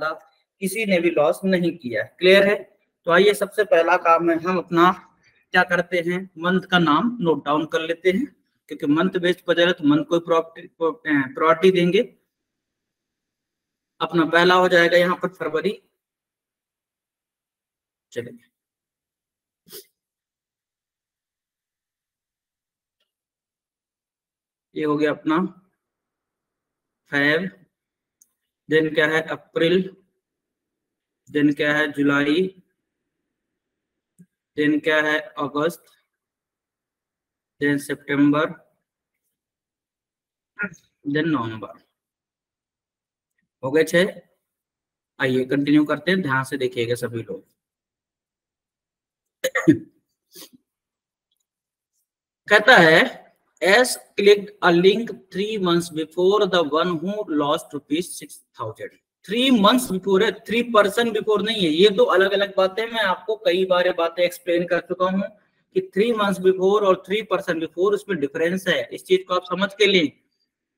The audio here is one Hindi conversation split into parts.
ज्यादा किसी ने भी लॉस नहीं किया है। क्लियर है? तो आइए सबसे पहला काम है, हम अपना क्या करते हैं, मंथ का नाम नोट डाउन कर लेते हैं, क्योंकि मंथ बेस्ड बजट है तो मंथ को प्रायोरिटी देंगे। अपना पहला हो जाएगा यहाँ पर फरवरी। चलिए, ये हो गया अपना फेब, देन क्या है अप्रैल, देन क्या है जुलाई, देन क्या है अगस्त, देन सितंबर, देन नवंबर। हो गए 6। आइए कंटिन्यू करते हैं, ध्यान से देखिएगा सभी लोग। कहता है S clicked a link 3 months before the one who lost ₹6,000। 3 months before है, 3% बिफोर नहीं है। ये दो अलग अलग बातें, मैं आपको कई बार ये बातें एक्सप्लेन कर चुका हूं कि 3 months बिफोर और 3% बिफोर, उसमें डिफरेंस है, इस चीज को आप समझ के लें।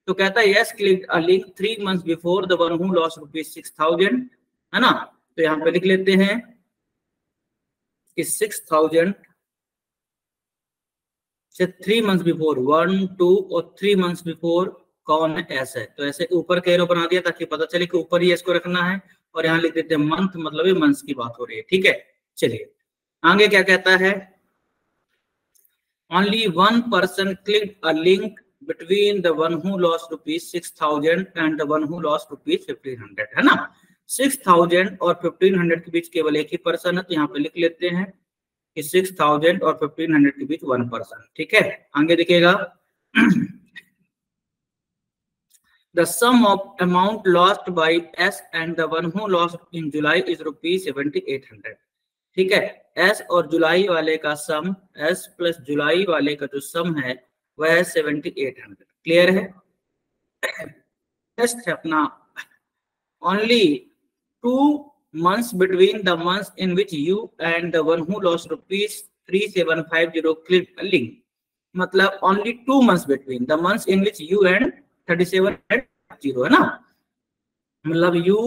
तो कहता है yes clicked a link 3 months before the one who lost ₹6,000, है ना। तो यहाँ पे लिख लेते हैं कि 6,000 से 3 months बिफोर, 1, 2 और 3 months बिफोर कौन है, ऐसा है। तो ऐसे ऊपर का एरो बना दिया ताकि पता चले कि ऊपर ही इसको रखना है, और यहाँ लिख देते हैं मंथ, मतलब ये मंथ्स की बात हो रही है। ठीक है, चलिए आगे क्या कहता है, only 1 person clicked a link between the one who lost ₹6,000 and the one who lost ₹1,500, है ना। 6,000 और 1,500 के बीच केवल एक ही पर्सन है, तो यहाँ पे लिख लेते हैं कि 6,000 और 1,500 के बीच 1 person। ठीक है, आगे देखिएगा the sum of amount lost by S and the one who lost in July is ₹7,800। ठीक है, एस और जुलाई वाले का सम, एस प्लस जुलाई वाले का जो सम है वह है 7,800। क्लियर है? नेक्स्ट है अपना only 2 months between the months in which you and the one who lost ₹3,750 clicked a link। मतलब only 2 months between the months in which you and 3,750, है ना। मतलब यू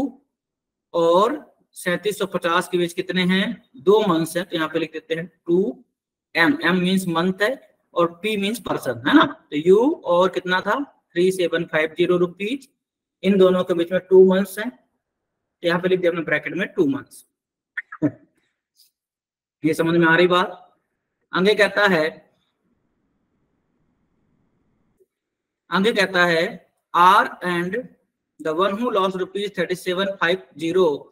और 3,750 के बीच कितने हैं, 2 months है, तो यहाँ पे लिख देते हैं 2m, m मीन्स मंथ है और p मीन्स पर्सन, है ना। तो u और कितना था 3,750 रुपीज, इन दोनों के बीच में 2 months है, तो यहाँ पे लिख दिया अपने ब्रैकेट में 2 months। ये समझ में आ रही बात? आगे कहता है R and the one who lost ₹3,750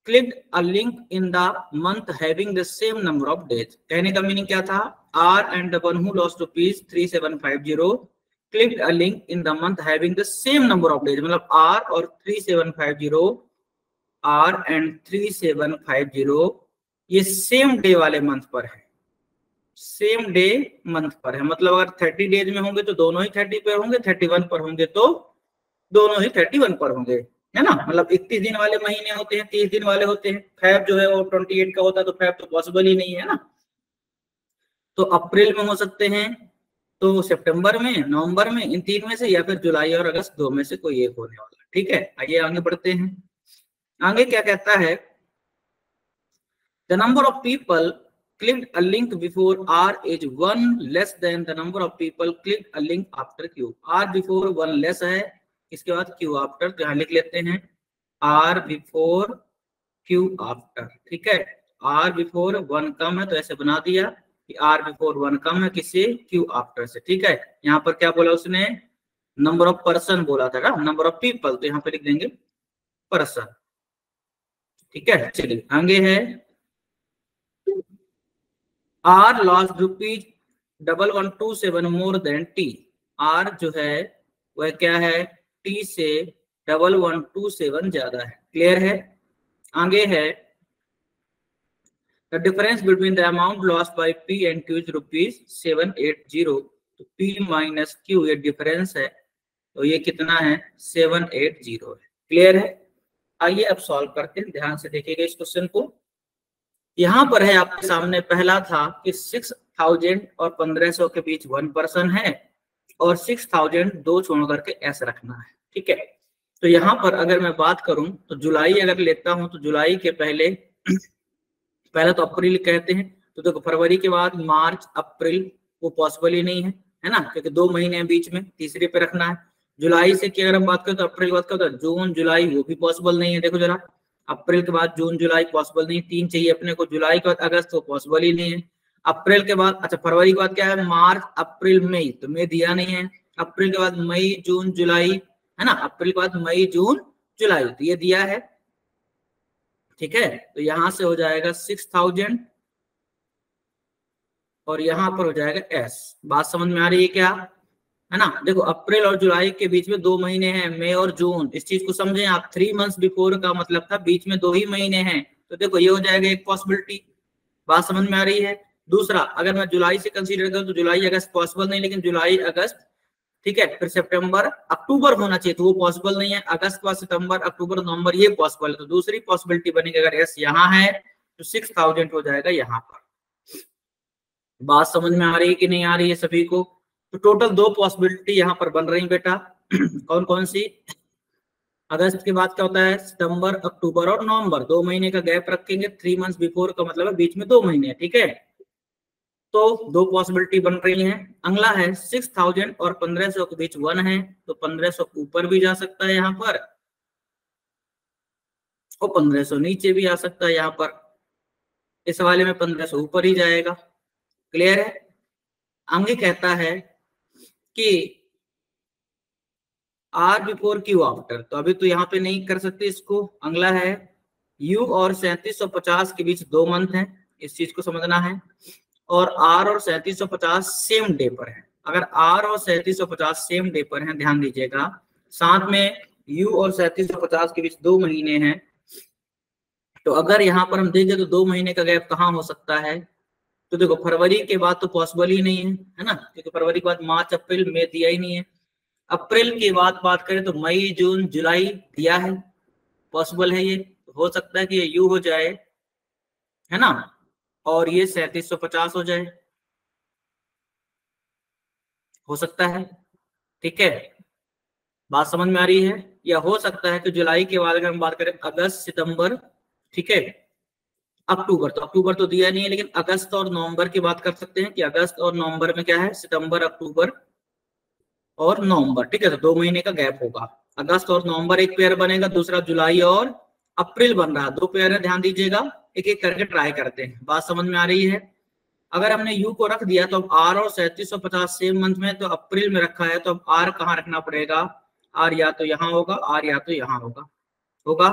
clicked a link in the month having the same number of days। कहने का मीनिंग क्या था, R and the one who lost ₹3,750 clicked a link in the month having the same number of days। मतलब R और 3,750, R and 3,750 ये सेम डे वाले मंथ पर है, सेम डे मंथ पर है। मतलब अगर 30 डेज में होंगे तो दोनों ही 30 पर होंगे, 31 पर होंगे तो दोनों ही 31 पर होंगे, है ना। मतलब 31 दिन वाले महीने होते हैं, 30 दिन वाले होते हैं। फैब जो है वो 28 का होता है, तो फैब तो पॉसिबल ही नहीं है ना। तो अप्रैल में हो सकते हैं, तो सितंबर में, नवंबर में, इन 3 में से, या फिर जुलाई और अगस्त 2 में से कोई एक होने वाला। ठीक है, आइए आगे बढ़ते हैं। आगे क्या कहता है, the number of people clicked a link before R is 1 less than the number of people clicked a link after Q। R before 1 less है, इसके बाद Q after, तो यहाँ लिख लेते हैं R before Q after। ठीक है, R before 1 कम है तो ऐसे बना दिया कि R before 1 कम है किससे, Q after से। ठीक है, यहाँ पर क्या बोला उसने, नंबर ऑफ पर्सन बोला था ना, नंबर ऑफ पीपल, तो यहाँ पे लिख देंगे पर्सन। ठीक है, चलिए आगे है R lost ₹1127 more than T। R जो है वह क्या है, T से 1127 ज्यादा है। क्लियर है? आगे है the difference between the amount lost by P and Q is ₹780। तो P minus Q ये डिफरेंस है, तो ये कितना है, 780 है। क्लियर है? आइए अब सॉल्व करते हैं, ध्यान से देखिएगा इस क्वेश्चन को। यहाँ पर है आपके सामने, पहला था कि 6,000 और 1,500 के बीच 1 person है, और 6,000 2 छोड़ करके ऐसे रखना है। ठीक है, तो यहाँ पर अगर मैं बात करूं तो जुलाई अगर लेता हूं तो जुलाई के पहले पहले तो अप्रैल कहते हैं, तो देखो फरवरी के बाद मार्च अप्रैल वो पॉसिबल ही नहीं है ना, क्योंकि 2 महीने हैं बीच में, तीसरे पे रखना है। जुलाई से की अगर हम बात करें तो अप्रैल के बाद क्या होता है, जून जुलाई, वो भी पॉसिबल नहीं है। देखो जरा, अप्रैल के बाद जून जुलाई पॉसिबल नहीं, 3 चाहिए अपने को। जुलाई के बाद अगस्त, वो पॉसिबल ही नहीं है। अप्रैल के बाद, अच्छा फरवरी के बाद क्या है, मार्च अप्रैल मई, तो मई दिया नहीं है। अप्रैल के बाद मई जून जुलाई, है ना, अप्रैल के बाद मई जून जुलाई, तो ये दिया है। ठीक है, तो यहां से हो जाएगा 6000 और यहाँ पर हो जाएगा एस। बात समझ में आ रही है क्या, है ना। देखो अप्रैल और जुलाई के बीच में 2 महीने हैं, मई और जून, इस चीज को समझें आप। 3 मंथ्स बिफोर का मतलब था बीच में 2 ही महीने हैं, तो देखो ये हो जाएगा एक पॉसिबिलिटी। बात समझ में आ रही है। दूसरा, अगर मैं जुलाई से कंसीडर करूं तो जुलाई अगस्त पॉसिबल नहीं, लेकिन जुलाई अगस्त, ठीक है, फिर सितंबर अक्टूबर होना चाहिए, तो वो पॉसिबल नहीं है। अगस्त के बाद सितंबर अक्टूबर नवंबर, ये पॉसिबल है। तो दूसरी पॉसिबिलिटी बनेगी, अगर एस यहाँ है तो 6000 हो जाएगा यहाँ पर। बात समझ में आ रही है कि नहीं आ रही है सभी को। तो टोटल 2 पॉसिबिलिटी यहाँ पर बन रही बेटा। कौन कौन सी, अगस्त के बाद क्या होता है, सितंबर अक्टूबर और नवंबर, 2 महीने का गैप रखेंगे। 3 मंथ्स बिफोर का मतलब है बीच में 2 महीने, ठीक है। तो 2 पॉसिबिलिटी बन रही हैं। अगला है 6000 और 1500 के बीच 1 है, तो 1500 ऊपर भी जा सकता है यहाँ पर, और 1500 नीचे भी आ सकता है यहाँ पर। इस वाले में 1500 ऊपर ही जाएगा। क्लियर है। आगे कहता है कि आर बिफोर क्यू आफ्टर, तो अभी तो यहाँ पे नहीं कर सकते इसको। अगला है यू और 3750 के बीच 2 मंथ हैं, इस चीज को समझना है। और आर और 3750 सेम डे पर है। अगर आर और 3750 सेम डे पर हैं, ध्यान दीजिएगा, साथ में यू और 3750 के बीच 2 महीने हैं, तो अगर यहाँ पर हम देखें तो 2 महीने का गैप कहाँ हो सकता है, तो देखो फरवरी के बाद तो पॉसिबल ही नहीं है ना, क्योंकि फरवरी के बाद मार्च अप्रैल मई दिया ही नहीं है। अप्रैल के बाद बात करें तो मई जून जुलाई दिया है, पॉसिबल है। ये हो सकता है कि ये यू हो जाए, है ना, और ये 3750 हो जाए, हो सकता है। ठीक है, बात समझ में आ रही है। या हो सकता है कि जुलाई के बाद अगर हम बात करें अगस्त सितंबर, ठीक है, अक्टूबर, तो अक्टूबर तो दिया नहीं है, लेकिन अगस्त और नवंबर की बात कर सकते हैं कि अगस्त और नवंबर में क्या है, सितंबर अक्टूबर और नवंबर, ठीक है। तो 2 महीने का गैप होगा। अगस्त और नवंबर एक पेयर बनेगा, दूसरा जुलाई और अप्रैल बन रहा है, 2 पेयर है, ध्यान दीजिएगा। एक एक करके ट्राई करते हैं। बात समझ में आ रही है। अगर हमने यू को रख दिया तो अब आर और 3750 सेम मंथ में, तो अप्रैल में रखा है, तो अब आर कहाँ रखना पड़ेगा, आर या तो यहाँ होगा, आर या तो यहाँ होगा, होगा।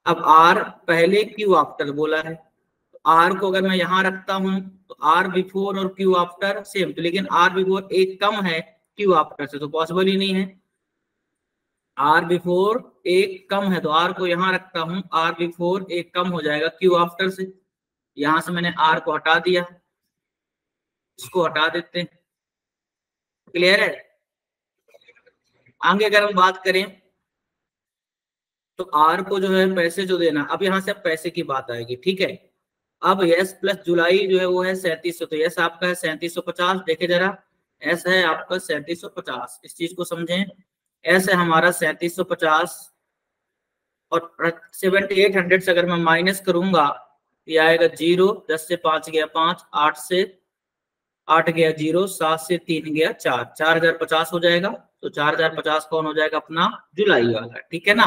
अब आर पहले क्यू आफ्टर बोला है, तो आर को अगर मैं यहाँ रखता हूं तो आर बिफोर और क्यू आफ्टर सेम, तो लेकिन आर बिफोर एक कम है क्यू आफ्टर से, तो पॉसिबल ही नहीं है। आर बिफोर एक कम है, तो आर को यहाँ रखता हूं, आर बिफोर एक कम हो जाएगा क्यू आफ्टर से। यहां से मैंने आर को हटा दिया, इसको हटा देते हैं। क्लियर है। आगे अगर हम बात करें तो आर को जो है पैसे जो देना, अब यहाँ से अब पैसे की बात आएगी, ठीक है। अब यस प्लस जुलाई जो है वो है 3700, तो यस आपका है 3750, देखे जरा, एस है आपका 3750, इस चीज को समझें। एस है हमारा 3750 और 7800 से अगर मैं माइनस करूंगा ये आएगा 0, 10 से 5 गया 5, 8 से 8 गया 0, 7 से 3 गया 4, 4050 हो जाएगा। तो 4050 कौन हो जाएगा, अपना जुलाई वाला, ठीक है ना।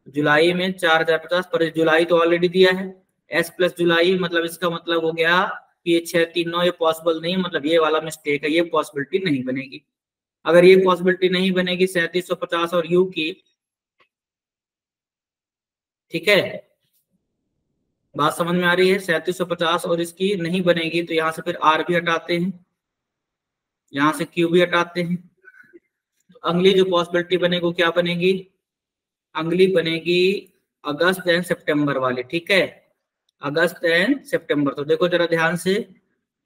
जुलाई में 4050, पर जुलाई तो ऑलरेडी दिया है। एस प्लस जुलाई, मतलब इसका मतलब हो गया कि ये 639, ये पॉसिबल नहीं, मतलब ये वाला मिस्टेक है, ये पॉसिबिलिटी नहीं बनेगी। अगर ये पॉसिबिलिटी नहीं बनेगी 3750 और यू की, ठीक है, बात समझ में आ रही है, 3750 और इसकी नहीं बनेगी, तो यहाँ से फिर आर भी हटाते हैं, यहाँ से क्यू भी हटाते हैं। तो अगली जो पॉसिबिलिटी बनेगी वो क्या बनेगी, अगली बनेगी अगस्त एंड सितंबर वाली, ठीक है, अगस्त एंड सितंबर। तो देखो जरा ध्यान से,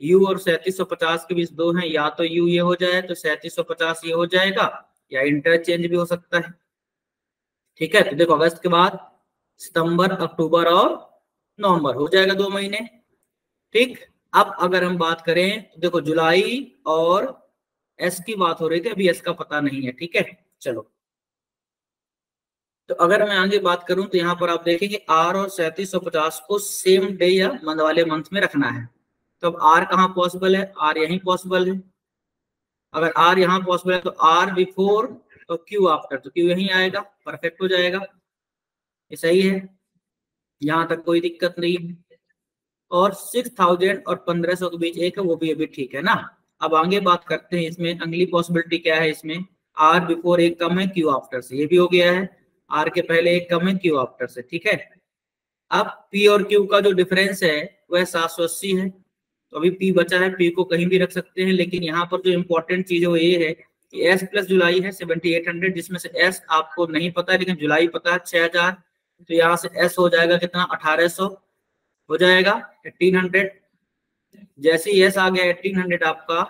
यू और 3750 के बीच 2 हैं, या तो यू ये हो जाए तो 3750 ये हो जाएगा, या इंटरचेंज भी हो सकता है, ठीक है। तो देखो अगस्त के बाद सितंबर अक्टूबर और नवंबर हो जाएगा 2 महीने, ठीक। अब अगर हम बात करें तो देखो जुलाई और एस की बात हो रही थी, अभी एस का पता नहीं है, ठीक है। चलो तो अगर मैं आगे बात करूं तो यहाँ पर आप देखेंगे आर और 3750 को सेम डे या मंथ वाले मंथ में रखना है। तो अब आर कहाँ पॉसिबल है, आर यहीं पॉसिबल है। अगर आर यहाँ पॉसिबल है तो आर बिफोर तो क्यू आफ्टर, तो क्यू यहीं आएगा, परफेक्ट हो जाएगा। ये सही है, यहाँ तक कोई दिक्कत नहीं है। और 6000 और 1500 के बीच एक है, वो भी अभी ठीक है ना। अब आगे बात करते हैं, इसमें अगली पॉसिबिलिटी क्या है, इसमें आर बिफोर एक कम है क्यू आफ्टर से, ये भी हो गया है। आर के पहले एक कम है क्यू आफ्टर से, ठीक है। अब पी और क्यू का जो डिफरेंस है वह 780 है, तो अभी पी बचा है, पी को कहीं भी रख सकते हैं। लेकिन यहाँ पर जो इंपॉर्टेंट चीज है वो ये है कि एस प्लस जुलाई है 7800, जिसमें से एस आपको नहीं पता है लेकिन जुलाई पता है 6000, तो यहाँ से एस हो जाएगा कितना, 1800 हो जाएगा, 1800। जैसे ही एस आ गया 1800 आपका,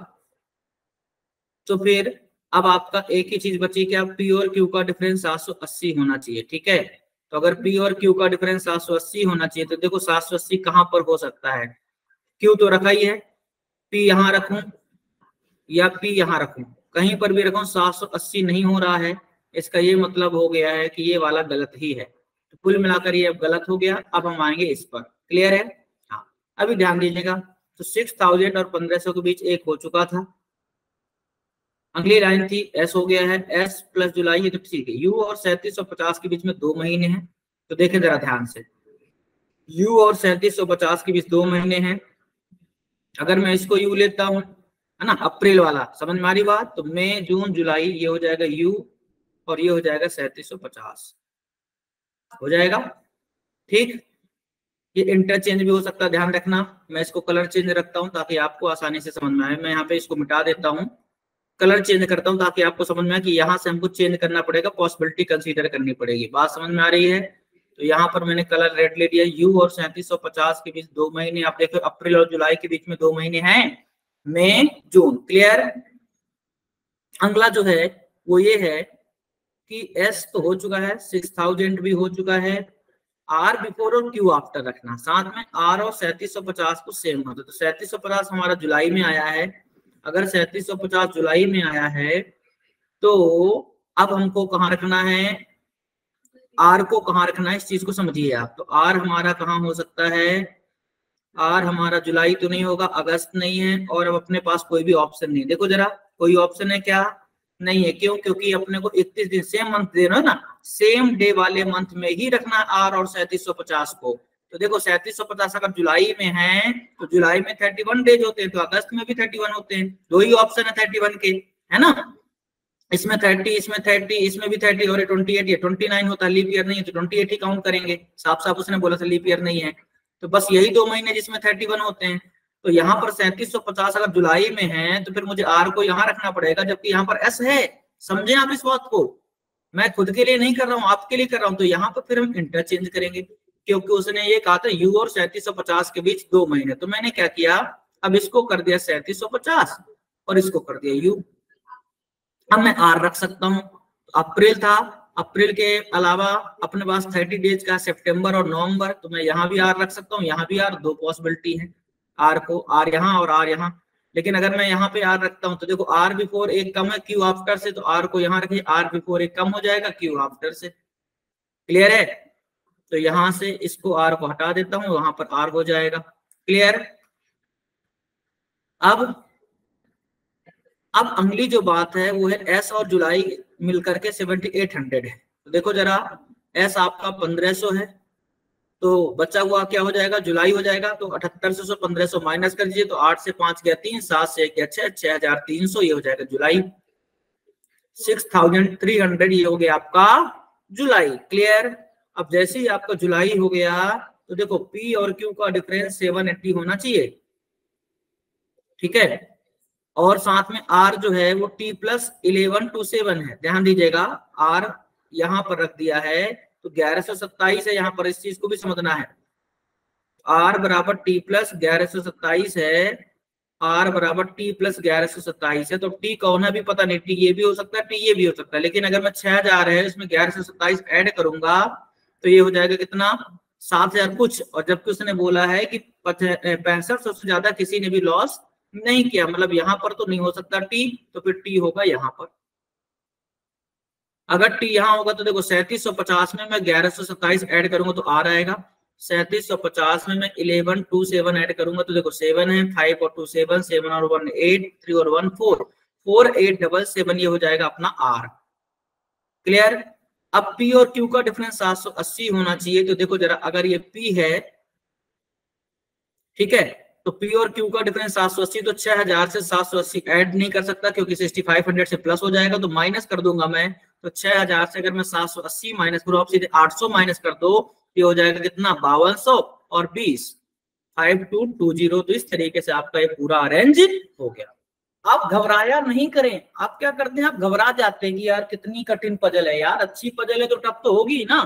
तो फिर अब आपका एक ही चीज बची कि अब पी और क्यू का डिफरेंस 780 होना चाहिए, ठीक है। तो अगर पी और क्यू का डिफरेंस 780 होना चाहिए, तो देखो 780 कहां पर हो सकता है, क्यू तो रखा ही है, पी यहां रखूं या पी यहां रखूं, कहीं पर भी रखूं 780 नहीं हो रहा है। इसका ये मतलब हो गया है कि ये वाला गलत ही है, तो कुल मिलाकर ये अब गलत हो गया। अब हम आएंगे इस पर, क्लियर है। हाँ, अभी ध्यान दीजिएगा, तो 6000 और 1500 के बीच एक हो चुका था। अगली लाइन थी एस हो गया है, एस प्लस जुलाई है तो ठीक है। यू और 3750 के बीच में 2 महीने हैं, तो देखें जरा ध्यान से, यू और 3750 के बीच 2 महीने हैं। अगर मैं इसको यू लेता हूं, है ना, अप्रैल वाला, समझ में आ रही बात, तो मई जून जुलाई ये हो जाएगा यू और ये हो जाएगा 3750 हो जाएगा, ठीक। ये इंटरचेंज भी हो सकता है, ध्यान रखना। मैं इसको कलर चेंज रखता हूं ताकि आपको आसानी से समझ में आए। मैं यहाँ पे इसको मिटा देता हूँ, कलर चेंज करता हूं ताकि आपको समझ में आए कि यहाँ से हमको चेंज करना पड़ेगा, पॉसिबिलिटी कंसीडर करनी पड़ेगी। बात समझ में आ रही है। तो यहाँ पर मैंने कलर रेड ले लिया। यू और 3750 के बीच 2 महीने, आप देखो अप्रैल और जुलाई के बीच में 2 महीने हैं, मई जून, क्लियर। अगला जो है वो ये है कि एस तो हो चुका है, 6000 भी हो चुका है, आर बिफोर और क्यू आफ्टर रखना, साथ में आर और 3750 को सेम कर दो। तो 3750 हमारा जुलाई में आया है, अगर 3750 जुलाई में आया है तो अब हमको कहाँ रखना है, आर को कहाँ रखना है, इस चीज को समझिए आप। तो आर हमारा कहाँ हो सकता है, आर हमारा जुलाई तो नहीं होगा, अगस्त नहीं है, और अब अपने पास कोई भी ऑप्शन नहीं। देखो जरा, कोई ऑप्शन है क्या, नहीं है। क्यों, क्योंकि अपने को 31 दिन सेम मंथ दे रहा है ना, सेम डे वाले मंथ में ही रखना है आर और 3750 को। तो देखो 3750 अगर जुलाई में है तो जुलाई में 31 डेज होते हैं, तो अगस्त में भी 31 होते हैं। 2 ही ऑप्शन है 31 के, है ना। इसमें 30, इसमें 30, इसमें भी 30 और 28, ये 29 होता है, लीप ईयर नहीं है तो 28 ही काउंट करेंगे। साफ साफ उसने बोला था लीप ईयर नहीं है, तो बस यही 2 महीने जिसमें 31 होते हैं। तो यहाँ पर 3750 अगर जुलाई में है तो फिर मुझे आर को यहाँ रखना पड़ेगा, जबकि यहाँ पर एस है। समझे आप इस बात को, मैं खुद के लिए नहीं कर रहा हूँ, आपके लिए कर रहा हूँ। तो यहाँ पर फिर हम इंटरचेंज करेंगे, क्योंकि उसने ये कहा था यू और 3750 के बीच 2 महीने। तो मैंने क्या किया, अब इसको कर दिया 3750 और इसको कर दिया यू। अब मैं आर रख सकता हूँ, अप्रैल था, अप्रैल के अलावा अपने पास 30 डेज का सितंबर और नवंबर, तो मैं यहाँ भी आर रख सकता हूँ, यहाँ भी आर, 2 पॉसिबिलिटी है। आर को, आर यहाँ और आर यहाँ। लेकिन अगर मैं यहाँ पे आर रखता हूँ तो देखो आर बिफोर एक कम है क्यू आफ्टर से, तो आर को यहाँ रखिए, आर बिफोर एक कम हो जाएगा क्यू आफ्टर से, क्लियर है। तो यहाँ से इसको आर को हटा देता हूँ, वहां पर आर हो जाएगा, क्लियर। अब अगली जो बात है वो है एस और जुलाई मिलकर के 7800 है। तो देखो जरा, एस आपका 1500 है, तो बचा हुआ क्या हो जाएगा, जुलाई हो जाएगा। तो 7800 से 1500 माइनस कर दीजिए, तो 8 से 5 गया 3, 7 से 1 गया 6, 6300 ये हो जाएगा जुलाई। 6300 ये हो गया आपका जुलाई, क्लियर। अब जैसे ही आपका जुलाई हो गया तो देखो पी और क्यू का डिफरेंस 780 होना चाहिए, ठीक है। और साथ में आर जो है वो टी प्लस 11 to 7 है, ध्यान दीजिएगा। आर यहां पर रख दिया है तो 1127 है, यहां पर इस चीज को भी समझना है। आर बराबर टी प्लस 1127 है, आर बराबर टी प्लस 1127 है। तो टी कौन है भी पता नहीं, टी ये भी हो सकता है, टी ये भी हो सकता है। लेकिन अगर मैं 6000 है इसमें 1127 ऐड करूंगा तो ये हो जाएगा कितना, 7000 कुछ। और जबकि उसने बोला है कि 6500 से ज्यादा किसी ने भी लॉस नहीं किया, मतलब यहां पर तो नहीं हो सकता टी, तो फिर टी होगा यहां पर। अगर टी यहाँ होगा तो देखो 3750 में मैं 1127 ऐड करूंगा तो आर आएगा। 3750 में मैं 1127 ऐड करूंगा तो देखो 7 है, 5 और 2 7, 7 और 1 8, 3 और 1 4, 4877 ये हो जाएगा अपना आर। क्लियर। अब पी और क्यू का डिफरेंस 780 होना चाहिए। तो देखो जरा, अगर ये पी है, ठीक है, तो पी और क्यू का डिफरेंस 780, तो 6000 से 780 ऐड नहीं कर सकता क्योंकि 6500 से प्लस हो जाएगा, तो माइनस कर दूंगा मैं। तो 6000 से अगर मैं 780 माइनस करूँ, आप सीधे 800 माइनस कर दो, ये हो जाएगा कितना, 5200 और 20, 5220। तो इस तरीके से आपका ये पूरा अरेंज हो गया। आप घबराया नहीं करें। आप क्या करते हैं, आप घबरा जाते हैं कि यार कितनी कठिन पजल है, यार अच्छी पजल है तो टफ तो होगी ना।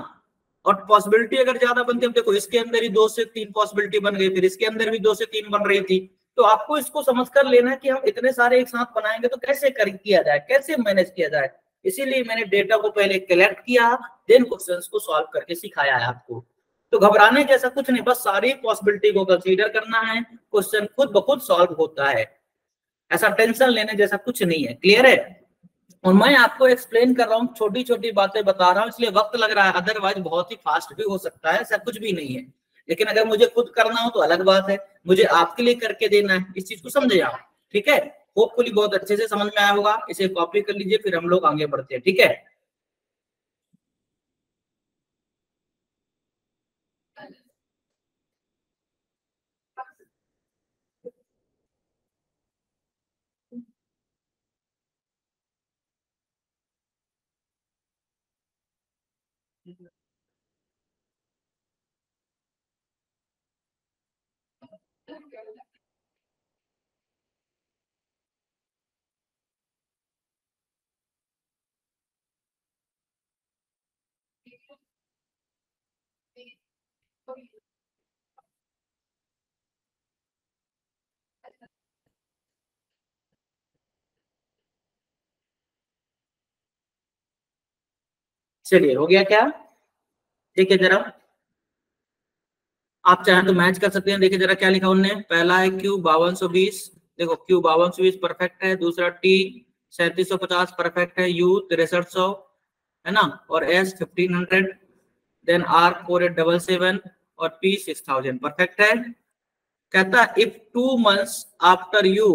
और पॉसिबिलिटी अगर ज्यादा बनती है, देखो इसके अंदर ही 2 से 3 पॉसिबिलिटी बन गई, फिर इसके अंदर भी 2 से 3 बन रही थी। तो आपको इसको समझ कर लेना है कि हम इतने सारे एक साथ बनाएंगे तो कैसे किया जाए, कैसे मैनेज किया जाए। इसीलिए मैंने डेटा को पहले कलेक्ट किया, देन क्वेश्चंस को सॉल्व करके सिखाया है आपको। तो घबराने जैसा कुछ नहीं, बस सारी पॉसिबिलिटी को कंसीडर करना है, क्वेश्चन खुद ब खुद सॉल्व होता है। ऐसा टेंशन लेने जैसा कुछ नहीं है। क्लियर है। और मैं आपको एक्सप्लेन कर रहा हूँ, छोटी छोटी बातें बता रहा हूँ, इसलिए वक्त लग रहा है, अदरवाइज बहुत ही फास्ट भी हो सकता है, ऐसा कुछ भी नहीं है। लेकिन अगर मुझे खुद करना हो तो अलग बात है, मुझे आपके लिए करके देना है, इस चीज को समझे आप। ठीक है, होपफुली बहुत अच्छे से समझ में आया होगा। इसे कॉपी कर लीजिए, फिर हम लोग आगे बढ़ते हैं। ठीक है, चलिए हो गया क्या। देखिए जरा, आप चाहें तो मैच कर सकते हैं। देखिए जरा क्या लिखा उनने, पहला है क्यू 5220, देखो क्यू 5220 परफेक्ट है। दूसरा टी 3750 परफेक्ट है। यू 6300 है ना, और एस 1500, देन आर 4877 और पी 6000 परफेक्ट है। कहता है if 2 months after you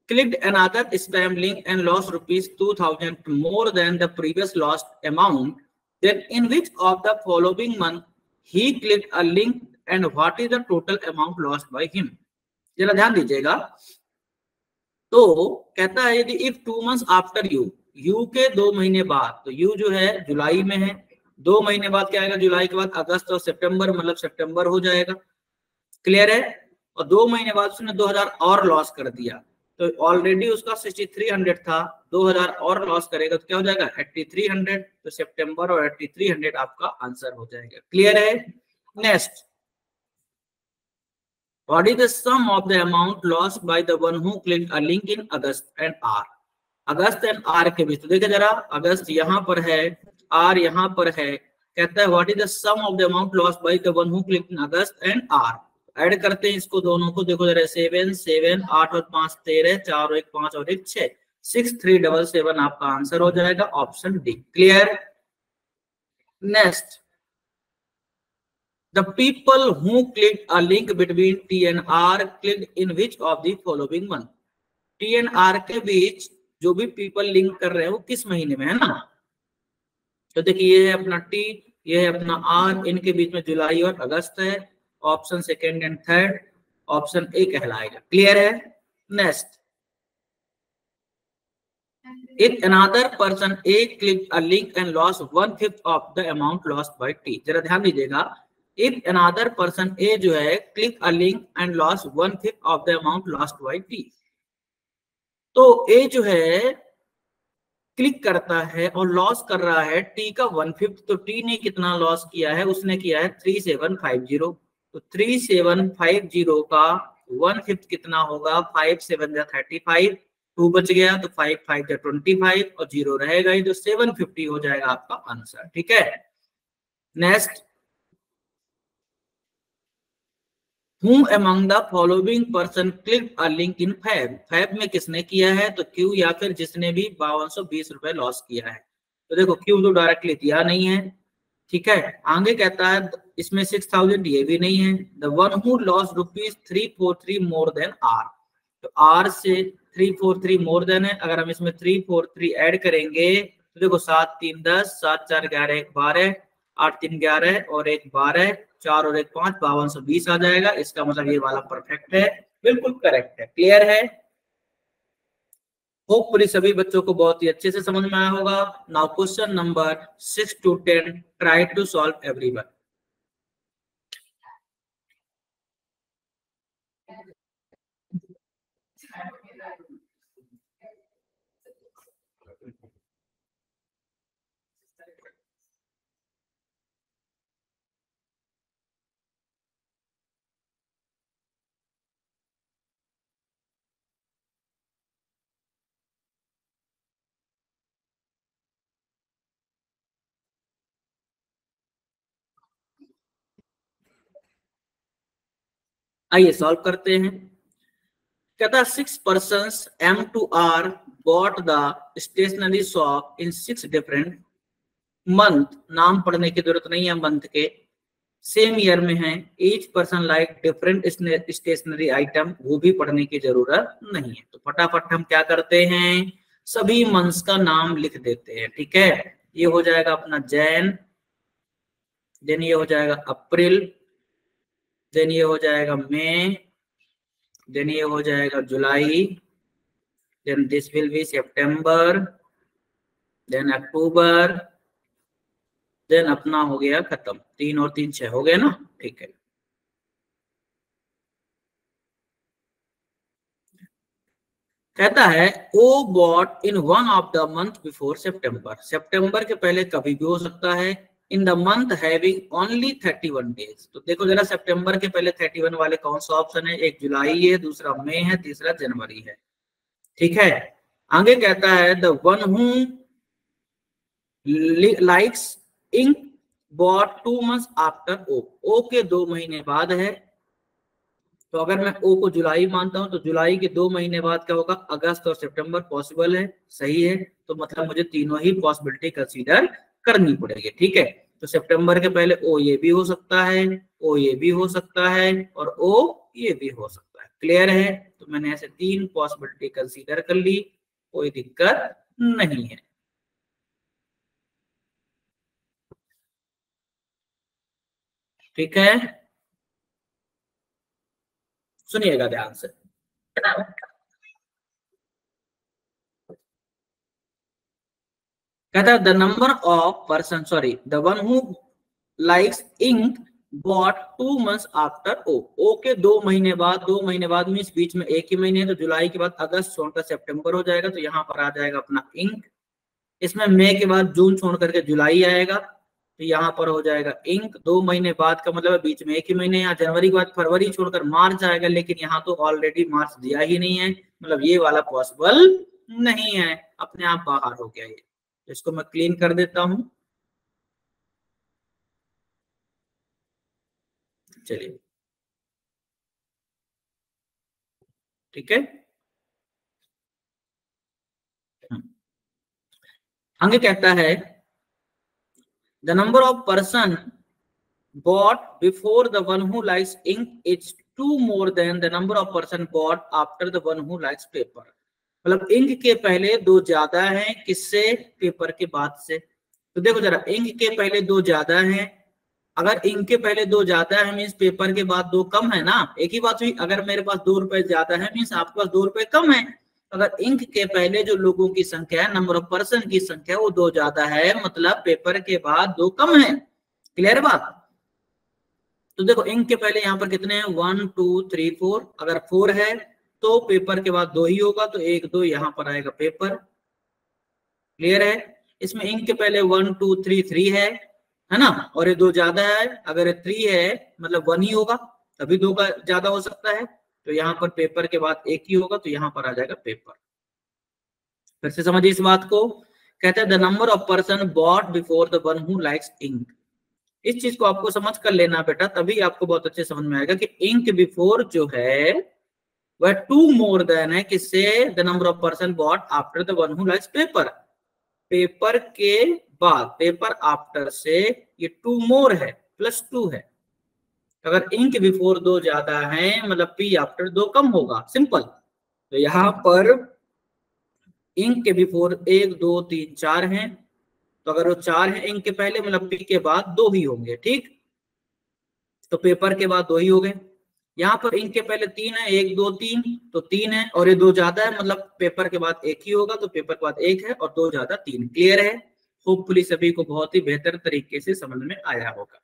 clicked another spam link and lost rupees 2000 more than the previous lost amount, then in which of the following month he clicked a link and what is the total amount lost by him। जरा ध्यान दीजिएगा। तो कहता है यदि if 2 months after you, you के 2 महीने बाद, तो यू जो है जुलाई में है, 2 महीने बाद क्या आएगा, जुलाई के बाद अगस्त और सितंबर, मतलब सितंबर हो जाएगा। क्लियर है। और 2 महीने बाद उसने 2000 और लॉस कर दिया, तो ऑलरेडी उसका 6300 था, 2000 और लॉस करेगा तो क्या हो जाएगा 8300। तो सितंबर और 8300 आपका आंसर हो जाएगा। क्लियर है। Next, what is the sum of the amount lost by the one who clicked a link in August and R. August and R के बीच, तो देखिए जरा, अगस्त यहाँ पर है, आर यहाँ पर है। कहता है what is the sum of the amount lost by the one who clicked in August and R. Add करते हैं इसको दोनों को, देखो जरा, 7 7 8 और 5 13, 4 और 1 5 और 1 6, 6377 आपका आंसर हो जाएगा, option D. Clear. Next, the people who clicked a link between T and R clicked in which of the following month। T and R के बीच जो भी people लिंक कर रहे हैं वो किस महीने में है ना। तो देखिए ये है अपना T, ये है अपना R, इनके बीच में जुलाई और अगस्त है। Option second and third, option A कहलाएगा। क्लियर है। Next, if another person A clicked a link and lost 1/5 of the amount lost by T। जरा ध्यान दीजिएगा, if another person A जो है click a link and lost 1/5 of the amount lost by T। तो A जो है क्लिक करता है और लॉस कर रहा है टी का 1/5, तो टी ने कितना लॉस किया है, उसने किया है 3750। तो 3750 का 1/5 कितना होगा, 5 7 35, 2 बच गया तो 5 5 25 और 0 रहेगा ही, तो 750 हो जाएगा आपका आंसर। ठीक है। Next, Whom among the following person clicked a link in Fab। Fab में किसने किया है, तो क्यू या फिर जिसने भी 5220 रुपए लॉस किया है। तो देखो क्यू तो डायरेक्टली दिया नहीं है, ठीक है। आगे कहता है इसमें 6000 ये भी नहीं है। The one who loss ₹343 more than R, तो आर से 343 मोर देन है। अगर हम इसमें 343 ऐड करेंगे तो देखो 7 3 10, 7 4 11, 1 12, 8 3 11 और 1 12, 4 और 1 5, 5220 आ जाएगा। इसका मतलब ये वाला परफेक्ट है, बिल्कुल करेक्ट है। क्लियर है? होपफुली सभी बच्चों को बहुत ही अच्छे से समझ में आया होगा। Now question number 6 to 10, try to solve everyone. आइए सॉल्व करते हैं। कहता 6 persons M to R bought the stationery shop in 6 different month। नाम पढ़ने की जरूरत नहीं है मंथ के, सेम ईयर में है। Each person like different stationery item, वो भी पढ़ने की जरूरत नहीं है। तो फटाफट हम क्या करते हैं, सभी मंथ्स का नाम लिख देते हैं, ठीक है। ये हो जाएगा अपना जैन, देन ये हो जाएगा अप्रैल, देन ये हो जाएगा मई, देन ये हो जाएगा जुलाई, then this will be September, then October, then अपना हो गया खत्म। 3 और 3 6 हो गया ना, ठीक है। कहता है O bought in one of the month before September. सितंबर के पहले कभी भी हो सकता है। In the month having only 31 days. तो देखो जरा सितंबर के पहले 31 वाले कौन सा ऑप्शन है, एक जुलाई है, दूसरा मई है, तीसरा जनवरी है, ठीक है। आगे कहता है the one who likes ink bought 2 months after O. O के 2 महीने बाद है, तो अगर मैं ओ को जुलाई मानता हूं तो जुलाई के 2 महीने बाद क्या होगा, अगस्त और सितंबर पॉसिबल है, सही है। तो मतलब मुझे तीनों ही पॉसिबिलिटी कंसीडर करनी पड़ेगी, ठीक है। तो सितंबर के पहले ओ ये भी हो सकता है, ओ ये भी हो सकता है और ओ ये भी हो सकता है। क्लियर है? तो मैंने ऐसे 3 पॉसिबिलिटी कंसीडर कर ली, कोई दिक्कत नहीं है, ठीक है। सुनिएगा ध्यान से। कहता है the number of person, sorry the one who likes ink bought 2 months after O. O के 2 महीने बाद, 2 महीने बाद मीन्स बीच में एक ही महीने है, तो जुलाई के बाद अगस्त छोड़कर सितंबर हो जाएगा, तो यहाँ पर आ जाएगा अपना इंक। इसमें मई के बाद जून छोड़ करके जुलाई आएगा, तो यहाँ पर हो जाएगा इंक। 2 महीने बाद का मतलब बीच में एक ही महीने। यहाँ जनवरी के बाद फरवरी छोड़कर मार्च आएगा, लेकिन यहाँ तो ऑलरेडी मार्च दिया ही नहीं है, मतलब ये वाला पॉसिबल नहीं है, अपने आप बाहर हो गया ये। इसको मैं क्लीन कर देता हूं, चलिए, ठीक है। आगे कहता है the number of person bought before the one who likes ink is 2 more than the number of person bought after the one who likes paper। मतलब इंक के पहले 2 ज्यादा हैं, किससे, पेपर के बाद से। तो देखो जरा, इंक के पहले 2 ज्यादा हैं, अगर इंक के पहले 2 ज्यादा है मीन्स पेपर के बाद 2 कम है ना, एक ही बात हुई। अगर मेरे पास 2 रुपए ज्यादा है मीन्स आपके पास 2 रुपए कम है। अगर इंक के पहले जो लोगों की संख्या है, नंबर ऑफ पर्सन की संख्या, वो 2 ज्यादा है, मतलब पेपर के बाद 2 कम है। क्लियर बात? तो देखो इंक के पहले यहाँ पर कितने हैं, 1 2 3 4। अगर 4 है तो पेपर के बाद 2 ही होगा, तो 1 2 यहाँ पर आएगा पेपर। क्लियर है? इसमें इंक के पहले 1 2 3 3 है ना, और ये 2 ज्यादा है। अगर 3 है मतलब 1 ही होगा, तभी 2 का ज्यादा हो सकता है, तो यहाँ पर पेपर के बाद 1 ही होगा, तो यहाँ पर आ जाएगा पेपर। फिर से समझिए इस बात को। कहते हैं the number of person bought before the one who likes ink. इस चीज को आपको समझ कर लेना बेटा, तभी आपको बहुत अच्छे समझ में आएगा कि इंक बिफोर जो है वह 2 मोर देन है, किससे, the number of person bought after the one who likes paper. Paper के बाद, पेपर आफ्टर से ये 2 मोर है, +2 है। अगर इंक बिफोर 2 ज्यादा है मतलब पी आफ्टर 2 कम होगा, सिंपल। तो यहाँ पर इंक के बिफोर 1 2 3 4 हैं, तो अगर वो 4 है इंक के पहले मतलब पी के बाद 2 ही होंगे, ठीक। तो पेपर के बाद 2 ही हो गए। यहाँ पर इंक के पहले 3 है, 1 2 3, तो 3 है और ये 2 ज्यादा है मतलब पेपर के बाद 1 ही होगा, तो पेपर के बाद 1 है और 2 ज्यादा 3। क्लियर है? होपफुली सभी को बहुत ही बेहतर तरीके से समझ में आया होगा।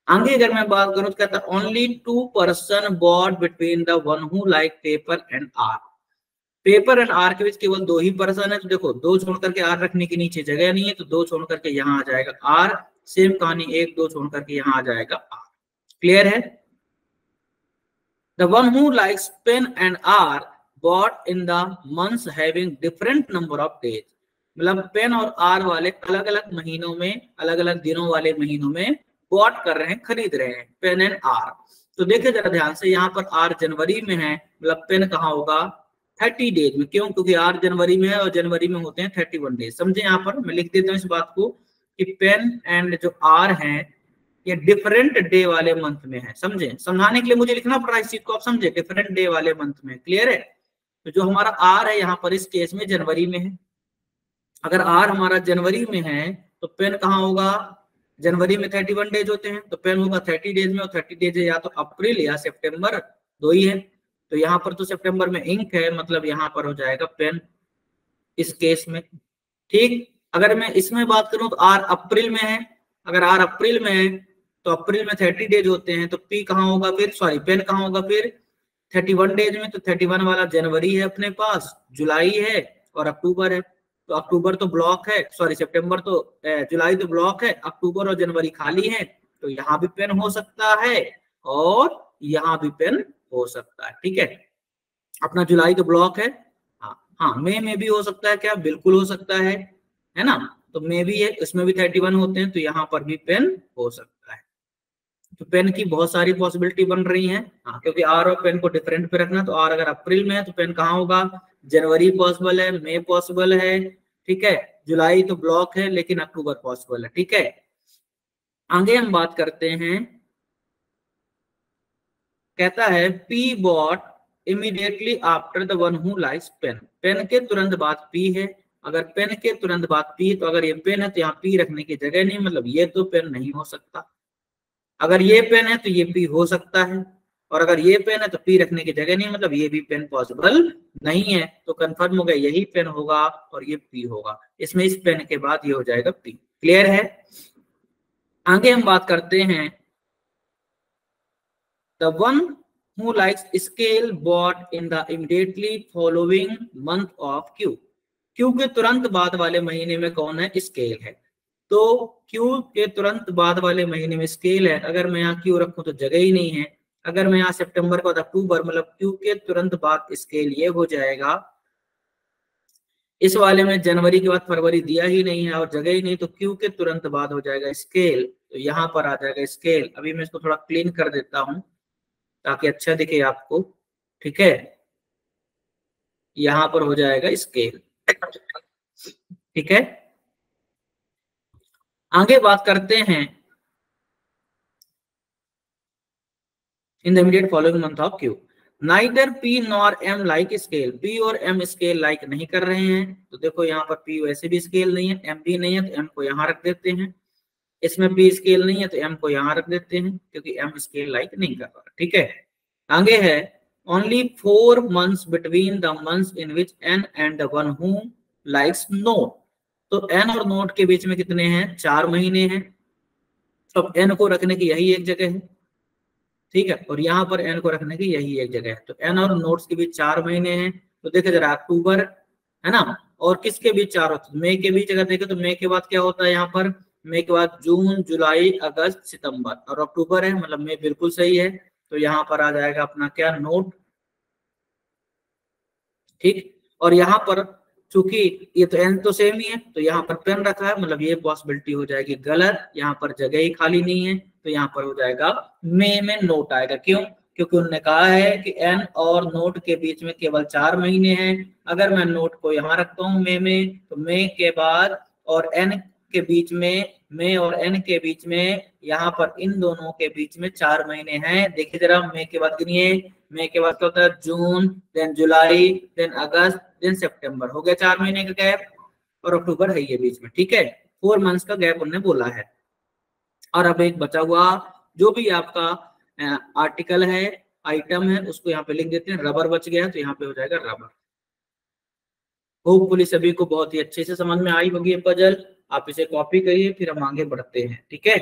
आगे अगर मैं बात करूं तो कहता है only 2 person bought between the one who like paper and R. Paper and R के बीच केवल 2 ही पर्सन है, तो देखो 2 छोड़ करके आर रखने के नीचे जगह नहीं है, तो 2 छोड़ करके यहाँ आ जाएगा आर। सेम कहानी 1 2 छोड़ करके यहाँ आ जाएगा आर। क्लियर है? The one who likes pen and R bought in the months having different number of days। मतलब पेन और आर वाले अलग अलग महीनों में, अलग अलग दिनों वाले महीनों में बॉट कर रहे हैं, खरीद रहे हैं पेन एंड आर। तो देखिए जरा ध्यान से, यहाँ पर आर जनवरी में है मतलब पेन कहाँ होगा 30 डेज में। क्यों? क्योंकि आर जनवरी में है और जनवरी में होते हैं 31 डेज। समझे? यहाँ पर मैं लिख देता हूँ इस बात को कि पेन एंड जो आर है ये डिफरेंट डे वाले मंथ में है। समझे? समझाने के लिए मुझे लिखना पड़ रहा है इस चीज को, आप समझे? डिफरेंट डे वाले मंथ में। क्लियर है? तो जो हमारा आर है यहाँ पर इस केस में जनवरी में है। अगर आर हमारा जनवरी में है तो पेन कहाँ होगा? जनवरी में 31 डेज होते हैं, तो पेन होगा 30 डेज में, और 30 डेज या तो अप्रैल या सितंबर, 2 ही है। तो यहाँ पर तो सितंबर में इंक है मतलब यहाँ पर हो जाएगा पेन इस केस में, ठीक। अगर मैं इसमें बात करूं तो आर अप्रैल में है, अगर आर अप्रैल में है तो अप्रैल में 30 डेज होते हैं, तो पी कहाँ होगा फिर, सॉरी पेन कहाँ होगा फिर 31 डेज में। तो 31 वाला जनवरी है अपने पास, जुलाई है और अक्टूबर है। तो अक्टूबर तो ब्लॉक है, सॉरी सितंबर तो जुलाई तो ब्लॉक है, अक्टूबर और जनवरी खाली है। तो यहाँ भी पेन हो सकता है और यहाँ भी पेन हो सकता है, ठीक है। अपना जुलाई तो ब्लॉक है, हाँ मई में भी हो सकता है क्या? बिल्कुल हो सकता है ना। तो मई भी है, इसमें भी 31 होते हैं, तो यहाँ पर भी पेन हो सकता है। तो पेन की बहुत सारी पॉसिबिलिटी बन रही हैं, हाँ, क्योंकि आर और पेन को डिफरेंट पे रखना। तो आर अगर अप्रैल में है तो पेन कहाँ होगा? जनवरी पॉसिबल है, मई पॉसिबल है, ठीक है। जुलाई तो ब्लॉक है लेकिन अक्टूबर पॉसिबल है, ठीक है। आगे हम बात करते हैं, कहता है P bought immediately after the one who likes pen. Pen के तुरंत बाद पी है, अगर पेन के तुरंत बाद पी, तो अगर ये पेन है तो यहाँ पी रखने की जगह नहीं, मतलब ये तो पेन नहीं हो सकता। अगर ये पेन है तो ये पी हो सकता है, और अगर ये पेन है तो पी रखने की जगह नहीं, मतलब ये भी पेन पॉसिबल नहीं है। तो कंफर्म हो गया यही पेन होगा और ये पी होगा। इसमें इस पेन के बाद ये हो जाएगा पी। क्लियर है? आगे हम बात करते हैं the one who likes scale bought in the immediately following month of Q। Q के तुरंत बाद वाले महीने में कौन है? स्केल है। तो Q के तुरंत बाद वाले महीने में स्केल है। अगर मैं यहाँ Q रखूं तो जगह ही नहीं है। अगर मैं यहाँ सितंबर के बाद अक्टूबर, मतलब Q के तुरंत बाद स्केल ये हो जाएगा। इस वाले में जनवरी के बाद फरवरी दिया ही नहीं है और जगह ही नहीं, तो Q के तुरंत बाद हो जाएगा स्केल, तो यहाँ पर आ जाएगा स्केल। अभी मैं इसको थोड़ा क्लीन कर देता हूँ ताकि अच्छा दिखे आपको, ठीक है। यहां पर हो जाएगा स्केल, ठीक है। आगे बात करते हैं in the immediate following month of Q. Neither P nor am like scale. P और एम स्केल लाइक नहीं कर रहे हैं, तो देखो यहाँ पर पी वैसे भी स्केल नहीं है, एम भी नहीं है, तो एम को यहाँ रख देते हैं। इसमें पी स्केल नहीं है तो एम को यहाँ रख देते हैं, क्योंकि एम स्केल लाइक नहीं कर रहा, ठीक है। आगे है only 4 months between the months in which n and the one who likes note। तो n और नोट के बीच में कितने हैं? 4 महीने हैं। अब n को रखने की यही एक जगह है, ठीक है, और यहाँ पर n को रखने की यही एक जगह है। तो n और नोट्स के बीच 4 महीने हैं। तो देखे जरा अक्टूबर है ना, और किसके बीच 4 होते हैं? मई के बीच अगर देखे तो मई के बाद क्या होता है? यहाँ पर मई के बाद जून जुलाई अगस्त सितंबर, और अक्टूबर है, मतलब मई बिल्कुल सही है। तो यहाँ पर आ जाएगा अपना क्या? नोट, ठीक। और यहाँ पर चूंकि ये तो एन तो सेम ही है, तो यहाँ पर पेन रखा है, मतलब ये पॉसिबिलिटी हो जाएगी गलत। यहाँ पर जगह ही खाली नहीं है, तो यहाँ पर हो जाएगा मई में नोट आएगा। क्यों? क्योंकि उन्होंने कहा है कि एन और नोट के बीच में केवल 4 महीने हैं। अगर मैं नोट को यहाँ रखता हूँ मई में, तो मई के बाद और एन के बीच में, मई और एन के बीच में, यहाँ पर इन दोनों के बीच में 4 महीने हैं। देखिए जरा, मई के बाद गिनिए, मई के बाद क्या होता है, जून, देन जुलाई, देन अगस्त, देन सितंबर, हो गया 4 महीने का गैप, और अक्टूबर है ये बीच में, ठीक है। 4 मंथ्स का गैप उन्होंने बोला है। और अब एक बचा हुआ जो भी आपका आर्टिकल है, आइटम है, उसको यहाँ पे लिख देते हैं। रबर बच गया तो यहाँ पे हो जाएगा रबर। होपफुली सभी को बहुत ही अच्छे से समझ में आई होगी ये पजल। आप इसे कॉपी करिए, फिर हम आगे बढ़ते हैं, ठीक है।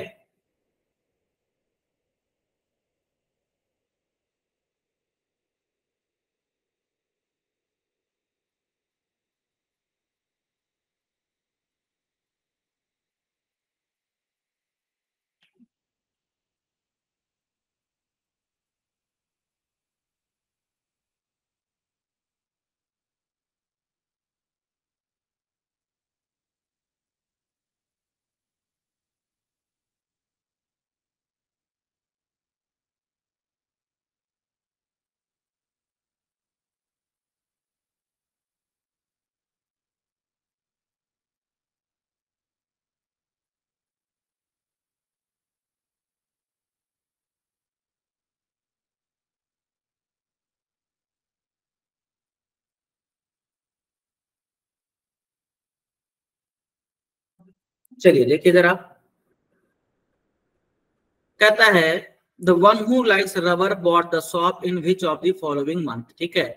चलिए देखिए जरा, कहता है the one who likes rubber bot the shop in which of the following month, ठीक है।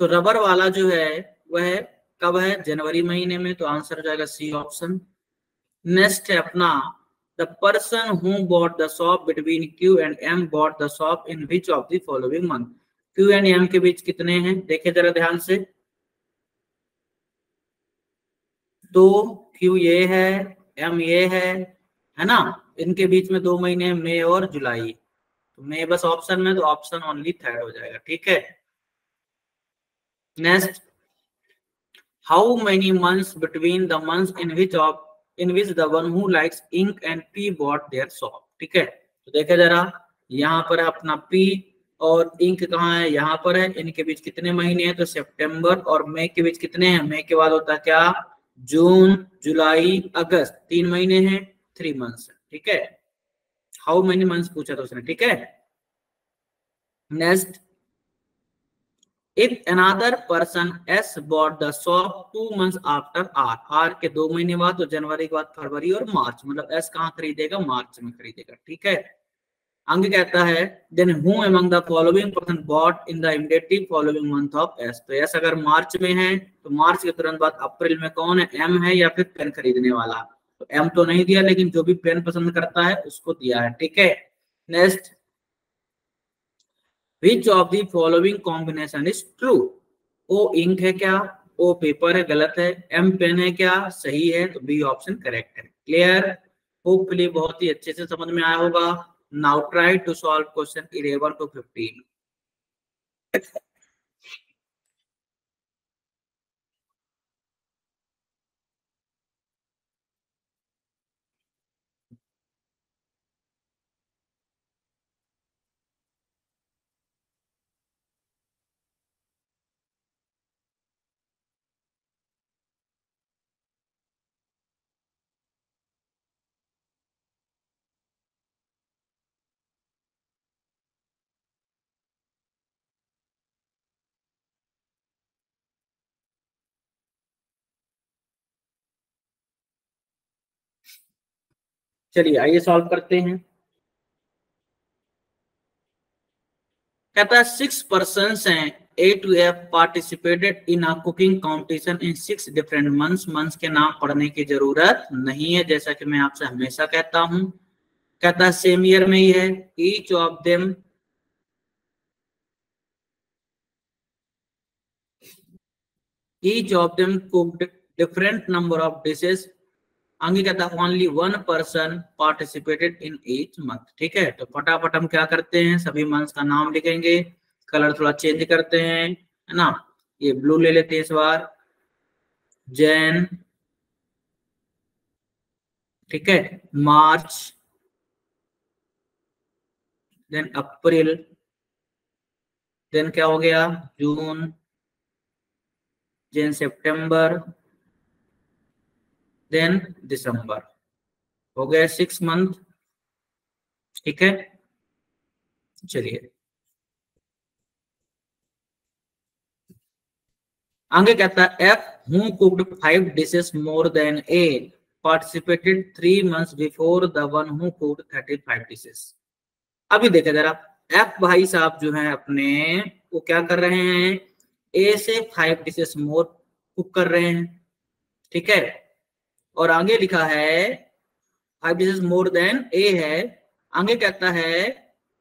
तो रबर वाला जो है वह कब है, जनवरी महीने में, तो आंसर हो जाएगा सी ऑप्शन। नेक्स्ट है अपना, the person who bought the shop between Q and M bought the shop in which of the following month. Q and M के बीच कितने हैं, देखे जरा ध्यान से। तो क्यू ये है, एम ये है ना। इनके बीच में 2 महीने, मई और जुलाई। तो मई बस ऑप्शन में, तो ऑप्शन ओनली थर्ड हो जाएगा, ठीक है। Next, how many months between the months in which the one who likes ink and P bought their shop, ठीक है। तो देखा जरा, यहाँ पर है अपना पी और इंक कहाँ है, यहाँ पर है। इनके बीच कितने महीने हैं, तो सितंबर और मई के बीच कितने हैं, मई के बाद होता है क्या, जून, जुलाई, अगस्त, 3 महीने हैं, 3 मंथ्स, ठीक है। हाउ मेनी मंथ्स पूछा था उसने, ठीक है। Next, if another person S bought the shop 2 months after R के 2 महीने बाद, तो जनवरी के बाद फरवरी और मार्च, मतलब S कहाँ खरीदेगा, मार्च में खरीदेगा, ठीक है। आगे कहता है then who among the following person bought in the immediately following month of S, तो S अगर मार्च में है तो मार्च के तुरंत बाद अप्रैल में कौन है, M है या फिर पेन खरीदने वाला। तो M तो नहीं दिया, लेकिन जो भी पेन पसंद करता है उसको दिया है, ठीक है। Next, which of the following combination is true. ओ इंक है क्या, ओ पेपर है, गलत है। एम पेन है क्या, सही है, तो बी ऑप्शन करेक्ट है। क्लियर, होपफुली बहुत ही अच्छे से समझ में आया होगा। Now try to solve question 11 to 15। चलिए आइए सॉल्व करते हैं। कहता है 6 पर्सन्स हैं A to F participated in a cooking competition in 6 different months. Months के नाम पढ़ने की जरूरत नहीं है, जैसा कि मैं आपसे हमेशा कहता हूं। कहता है सेम ईयर में ही है। Each of them cooked different number of dishes. आगे कहता है only one person participated in each month, ठीक है। तो फटाफट हम क्या करते हैं, सभी मंथ्स का नाम लिखेंगे, कलर थोड़ा चेंज करते हैं, है ना। ये ब्लू ले लेते हैं इस बार, जैन, ठीक है, मार्च, देन अप्रैल, देन क्या हो गया, जून, देन सितंबर, देन दिसंबर, हो गया 6 मंथ। ठीक है, चलिए आगे कहता है F who cooked 5 dishes more then A participated 3 months before the one who cooked 35 dishes। अभी देखे जरा, एफ भाई साहब जो हैं अपने, वो क्या कर रहे हैं, ए से 5 डिशेस मोर कुक कर रहे हैं। ठीक है, और आगे लिखा है 5 डिशेस मोर देन ए है। आगे कहता है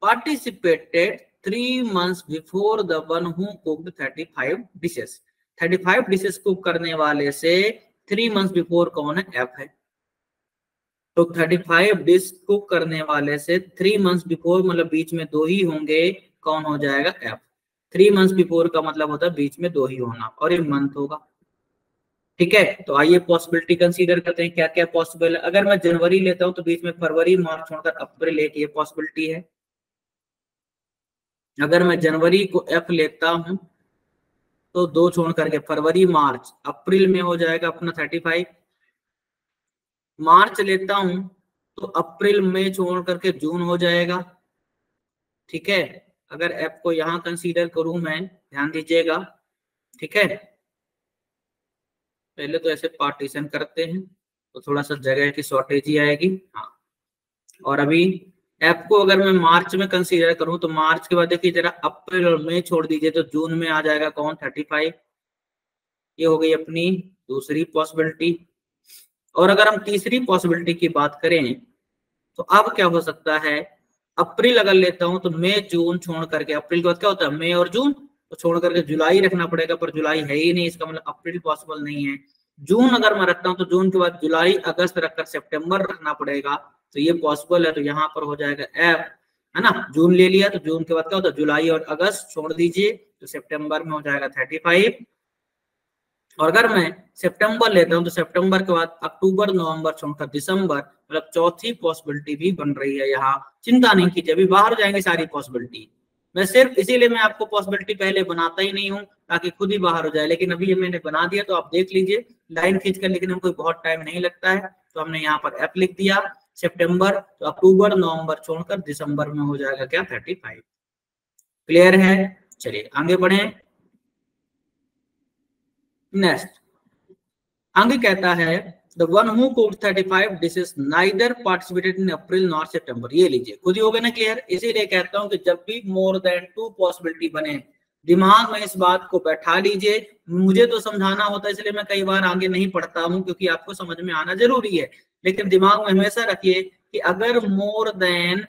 participated 3 months before the one who cooked 35 dishes. 35 dishes cook करने वाले से 3 months बिफोर कौन है, एफ है। तो 35 डिश कुक करने वाले से 3 months बिफोर, मतलब बीच में 2 ही होंगे, कौन हो जाएगा, एफ। 3 months बिफोर का मतलब होता है बीच में 2 ही होना, और ये मंथ होगा। ठीक है, तो आइए पॉसिबिलिटी कंसीडर करते हैं क्या क्या पॉसिबल है। अगर मैं जनवरी लेता हूं तो बीच में फरवरी मार्च छोड़कर अप्रैल एक, ये पॉसिबिलिटी है। अगर मैं जनवरी को एफ लेता हूं तो 2 छोड़ करके फरवरी मार्च अप्रैल में हो जाएगा अपना 35। मार्च लेता हूं तो अप्रैल में छोड़ करके जून हो जाएगा। ठीक है, अगर एफ को यहां कंसीडर करूं मैं, ध्यान दीजिएगा। ठीक है, पहले तो ऐसे पार्टीशन करते हैं तो थोड़ा सा जगह की शॉर्टेज ही आएगी। हाँ, और अभी एफ को अगर मैं मार्च में कंसीडर करूं तो मार्च के बाद देखिए जरा अप्रैल और मई छोड़ दीजिए तो जून में आ जाएगा कौन, 35। ये हो गई अपनी दूसरी पॉसिबिलिटी। और अगर हम तीसरी पॉसिबिलिटी की बात करें तो अब क्या हो सकता है, अप्रैल अगर लेता हूं तो मई जून छोड़ करके, अप्रैल के बाद क्या होता है, मई और जून, तो छोड़ करके जुलाई रखना पड़ेगा, पर जुलाई है ही नहीं, इसका मतलब अप्रैल पॉसिबल नहीं है। जून अगर मैं रखता हूं तो जून के बाद जुलाई अगस्त रखकर सितंबर रखना पड़ेगा, तो ये पॉसिबल है। तो यहाँ पर हो जाएगा एफ, है ना। जून ले लिया तो जून के बाद क्या होता है, जुलाई और अगस्त छोड़ दीजिए तो सितंबर में हो जाएगा 35। और अगर मैं सितंबर लेता हूं तो सितंबर के बाद अक्टूबर नवंबर छोड़कर दिसंबर, मतलब चौथी पॉसिबिलिटी भी बन रही है यहाँ। चिंता नहीं कीजिए, अभी बाहर हो जाएंगे सारी पॉसिबिलिटी। मैं सिर्फ इसीलिए मैं आपको पॉसिबिलिटी पहले बनाता ही नहीं हूँ ताकि खुद ही बाहर हो जाए, लेकिन अभी ये मैंने बना दिया तो आप देख लीजिए लाइन खींच कर, लिखने में कोई बहुत टाइम नहीं लगता है। तो हमने यहाँ पर एफ लिख दिया, सितंबर तो अक्टूबर नवंबर छोड़कर दिसंबर में हो जाएगा क्या, 35। क्लियर है, चलिए आगे बढ़े। नेक्स्ट आगे कहता है the one who cooked 35 dishes neither participated in April nor September. ये लीजिए, खुद ही हो गया ना क्लियर। इसीलिए कहता हूं कि जब भी मोर देन 2 पॉसिबिलिटी बने, दिमाग में इस बात को बैठा लीजिए। मुझे तो समझाना होता है इसलिए मैं कई बार आगे नहीं पढ़ता हूं, क्योंकि आपको समझ में आना जरूरी है। लेकिन दिमाग में हमेशा रखिए कि अगर मोर देन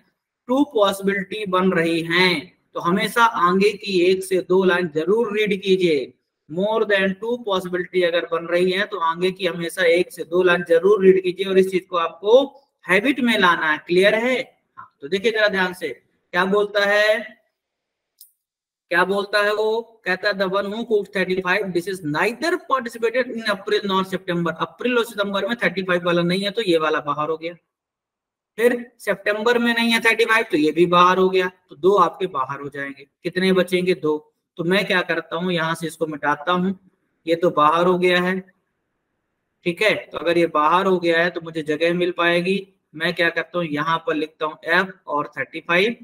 2 पॉसिबिलिटी बन रही हैं तो हमेशा आगे की 1 से 2 लाइन जरूर रीड कीजिए। मोर देन 2 पॉसिबिलिटी अगर बन रही है तो आगे की हमेशा 1 से 2 लाइन जरूर रीड कीजिए, और इस चीज को आपको हैबिट में लाना है। क्लियर है, हाँ, तो देखिए जरा ध्यान से क्या बोलता है, क्या बोलता है वो, कहता है the one who cooked 35 dishes neither participated in April nor September. अप्रैल और सितंबर में 35 वाला नहीं है तो ये वाला बाहर हो गया। फिर सितंबर में नहीं है 35 तो ये भी बाहर हो गया, तो 2 आपके बाहर हो जाएंगे। कितने बचेंगे, 2। तो मैं क्या करता हूं, यहां से इसको मिटाता हूं, ये तो बाहर हो गया है। ठीक है, तो अगर ये बाहर हो गया है तो मुझे जगह मिल पाएगी। मैं क्या करता हूं, यहां पर लिखता हूं एफ और 35।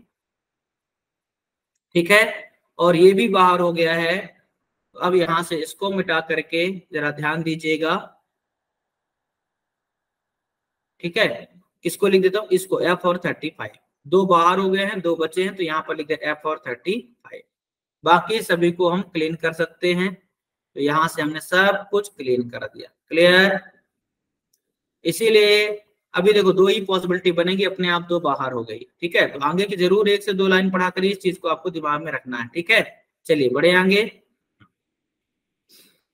ठीक है, और ये भी बाहर हो गया है। तो अब यहां से इसको मिटा करके जरा ध्यान दीजिएगा। ठीक है, किसको लिख देता हूं, इसको एफ और 35। 2 बाहर हो गए हैं, 2 बचे हैं, तो यहाँ पर लिख दें एफ और 35। बाकी सभी को हम क्लीन कर सकते हैं, तो यहां से हमने सब कुछ क्लीन कर दिया। क्लियर, इसीलिए अभी देखो 2 ही पॉसिबिलिटी बनेगी, अपने आप 2 बाहर हो गई। ठीक है, तो आगे की जरूर 1 से 2 लाइन पढ़ा करिए, इस चीज को आपको दिमाग में रखना है। ठीक है, चलिए बढ़े आगे।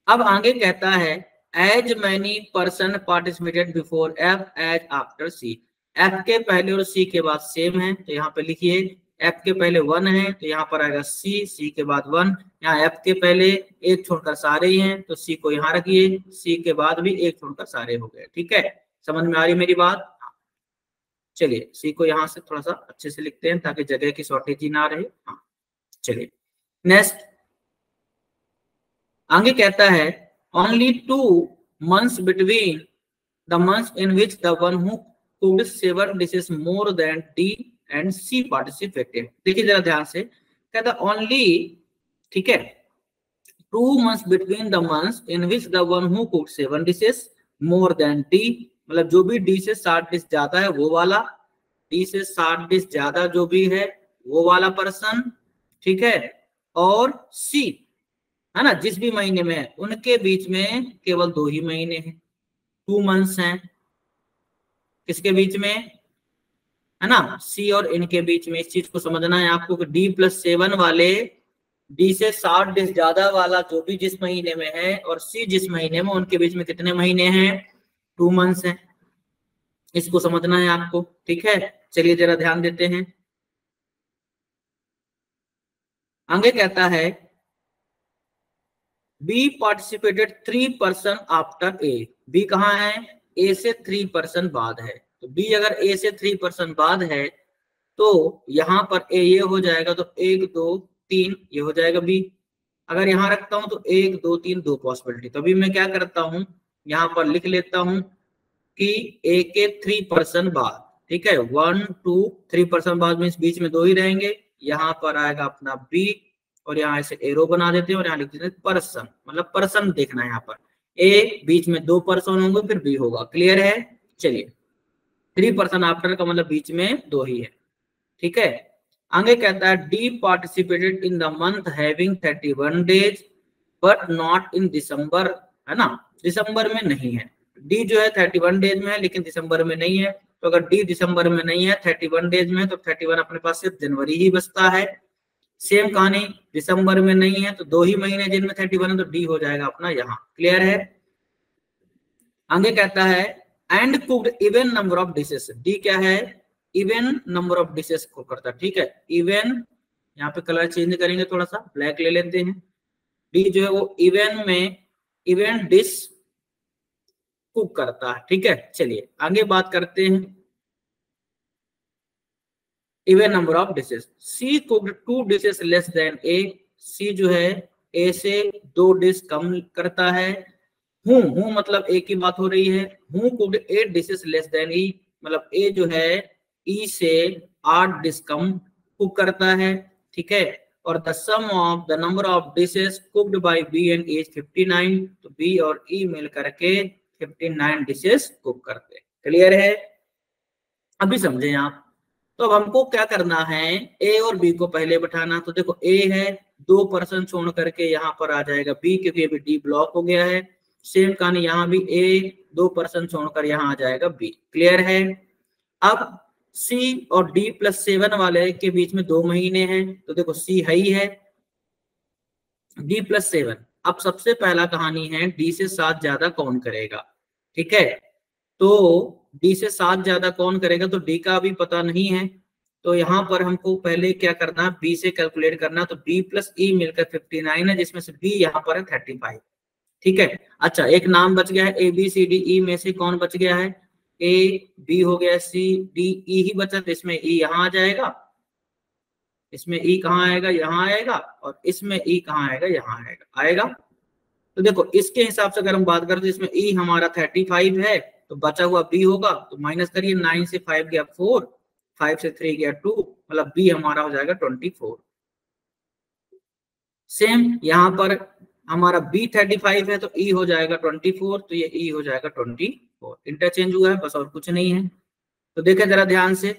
अब आगे कहता है as many person participated before F as after C. F के पहले और सी के बाद सेम है, तो यहाँ पे लिखिए एफ के पहले 1 है तो यहाँ पर आएगा सी, सी के बाद 1। यहाँ एफ के पहले 1 छोड़कर सारे ही हैं तो सी को यहाँ रखिए, सी के बाद भी 1 छोड़कर सारे हो गए। ठीक है, समझ में आ रही मेरी बात। चलिए सी को यहाँ से थोड़ा सा अच्छे से लिखते हैं ताकि जगह की शॉर्टेज ही ना रहे। हाँ, चलिए नेक्स्ट आगे कहता है only 2 months between the months in which the one who cooked 7 dishes more than D and C participated. देखिए जरा ध्यान से, कहता ओनली, ठीक है, 2 months between the months in which the one who cooked 7 dishes more than D, मतलब जो भी D से 60 डिश ज्यादा है वो वाला, D से 60 डिश ज्यादा जो भी है वो वाला पर्सन, ठीक है, और C, है ना, जिस भी महीने में है उनके बीच में केवल 2 ही महीने हैं, 2 months हैं, किसके बीच में, है ना, C और इनके बीच में। इस चीज को समझना है आपको कि D+7 वाले, डी से 60 डिश ज्यादा वाला जो भी जिस महीने में है और सी जिस महीने में, उनके बीच में कितने महीने हैं, 2 months हैं। इसको समझना है आपको, ठीक है। चलिए जरा ध्यान देते हैं, आगे कहता है B participated 3 person after a. B कहाँ है, ए से 3 पर्सन बाद है, तो बी अगर ए से 3 पर्सन बाद है तो यहाँ पर ए ये हो जाएगा, तो 1 2 3 ये हो जाएगा बी। अगर यहाँ रखता हूं तो 1 2 3 2 पॉसिबिलिटी, तो अभी मैं क्या करता हूं, यहाँ पर लिख लेता हूं कि ए के 3 पर्सन बाद, ठीक है, 1 2 3 पर्सन बाद मीन्स बीच में 2 ही रहेंगे, यहाँ पर आएगा अपना बी और यहाँ ऐसे एरो बना देते हैं और यहाँ लिख देते हैं पर्सन, मतलब पर्सन देखना है यहाँ पर, ए बीच में 2 पर्सन होंगे फिर बी होगा, क्लियर है। चलिए 3 पर्सन आफ्टर का मतलब बीच में 2 ही है, ठीक है। आगे कहता है D participated in the month having 31 days but not in December, है ना, दिसंबर में नहीं है, डी जो है 31 डेज में है लेकिन दिसंबर में नहीं है, तो अगर डी दिसंबर में नहीं है 31 डेज में, तो 31 अपने पास सिर्फ जनवरी ही बचता है। सेम कहानी, दिसंबर में नहीं है तो 2 ही महीने जिनमें 31 है, तो डी हो जाएगा अपना यहाँ, क्लियर है। आगे कहता है and cooked even number of dishes, D क्या है, इवन नंबर ऑफ डिशेस को करता है, ठीक है, इवन, यहाँ पे कलर चेंज करेंगे थोड़ा सा, ब्लैक ले लेते हैं, डी जो है वो इवन में इवन डिश कुक करता है, ठीक है। चलिए आगे बात करते हैं even number of dishes, C cooked 2 dishes less than A, C जो है ए से 2 डिश कम करता है, हूं मतलब ए की बात हो रही है, हूं कुक्ड 8 डिशेस लेस देन ई, मतलब ए जो है ई से 8 डिश कम कुक करता है, ठीक है, और the sum of the number of dishes cooked by B and A is 59, तो बी और ई मिल करके 59 डिशेस कुक करते हैं, क्लियर है। अभी समझे आप, तो अब हमको क्या करना है, ए और बी को पहले बैठाना, तो देखो ए है 2 पर्सन छोड़ करके यहाँ पर आ जाएगा बी, क्योंकि अभी डी ब्लॉक हो गया है। सेम कहानी यहाँ भी ए 2 पर्सन छोड़कर यहाँ आ जाएगा बी, क्लियर है। अब सी और D+7 वाले के बीच में 2 महीने हैं, तो देखो सी है ही है, D+7, अब सबसे पहला कहानी है डी से 7 ज्यादा कौन करेगा, ठीक है, तो डी से 7 ज्यादा कौन करेगा, तो डी का अभी पता नहीं है, तो यहाँ पर हमको पहले क्या करना, बी से कैलकुलेट करना, तो बी प्लस ई मिलकर 59 है, जिसमें से बी यहाँ पर है 35, ठीक है। अच्छा एक नाम बच गया है, A B C D E में से कौन बच गया है, ए बी हो गया, सी डी ई ही बचा, तो इसमें ई यहाँ आ जाएगा, इसमें ई कहाँ आएगा, यहाँ आएगा, और इसमें ई कहाँ आएगा, यहाँ आएगा। तो देखो इसके हिसाब से अगर हम बात करें तो इसमें ई हमारा 35 है, तो बचा हुआ बी होगा, तो माइनस करिए, 9 से 5 गया 4, 5 से 3 गया 2, मतलब बी हमारा हो जाएगा 24। सेम यहाँ पर हमारा बी 35 है तो ई हो जाएगा 24, तो ये ई हो जाएगा 24, इंटरचेंज हुआ है बस और कुछ नहीं है। तो देखें जरा ध्यान से,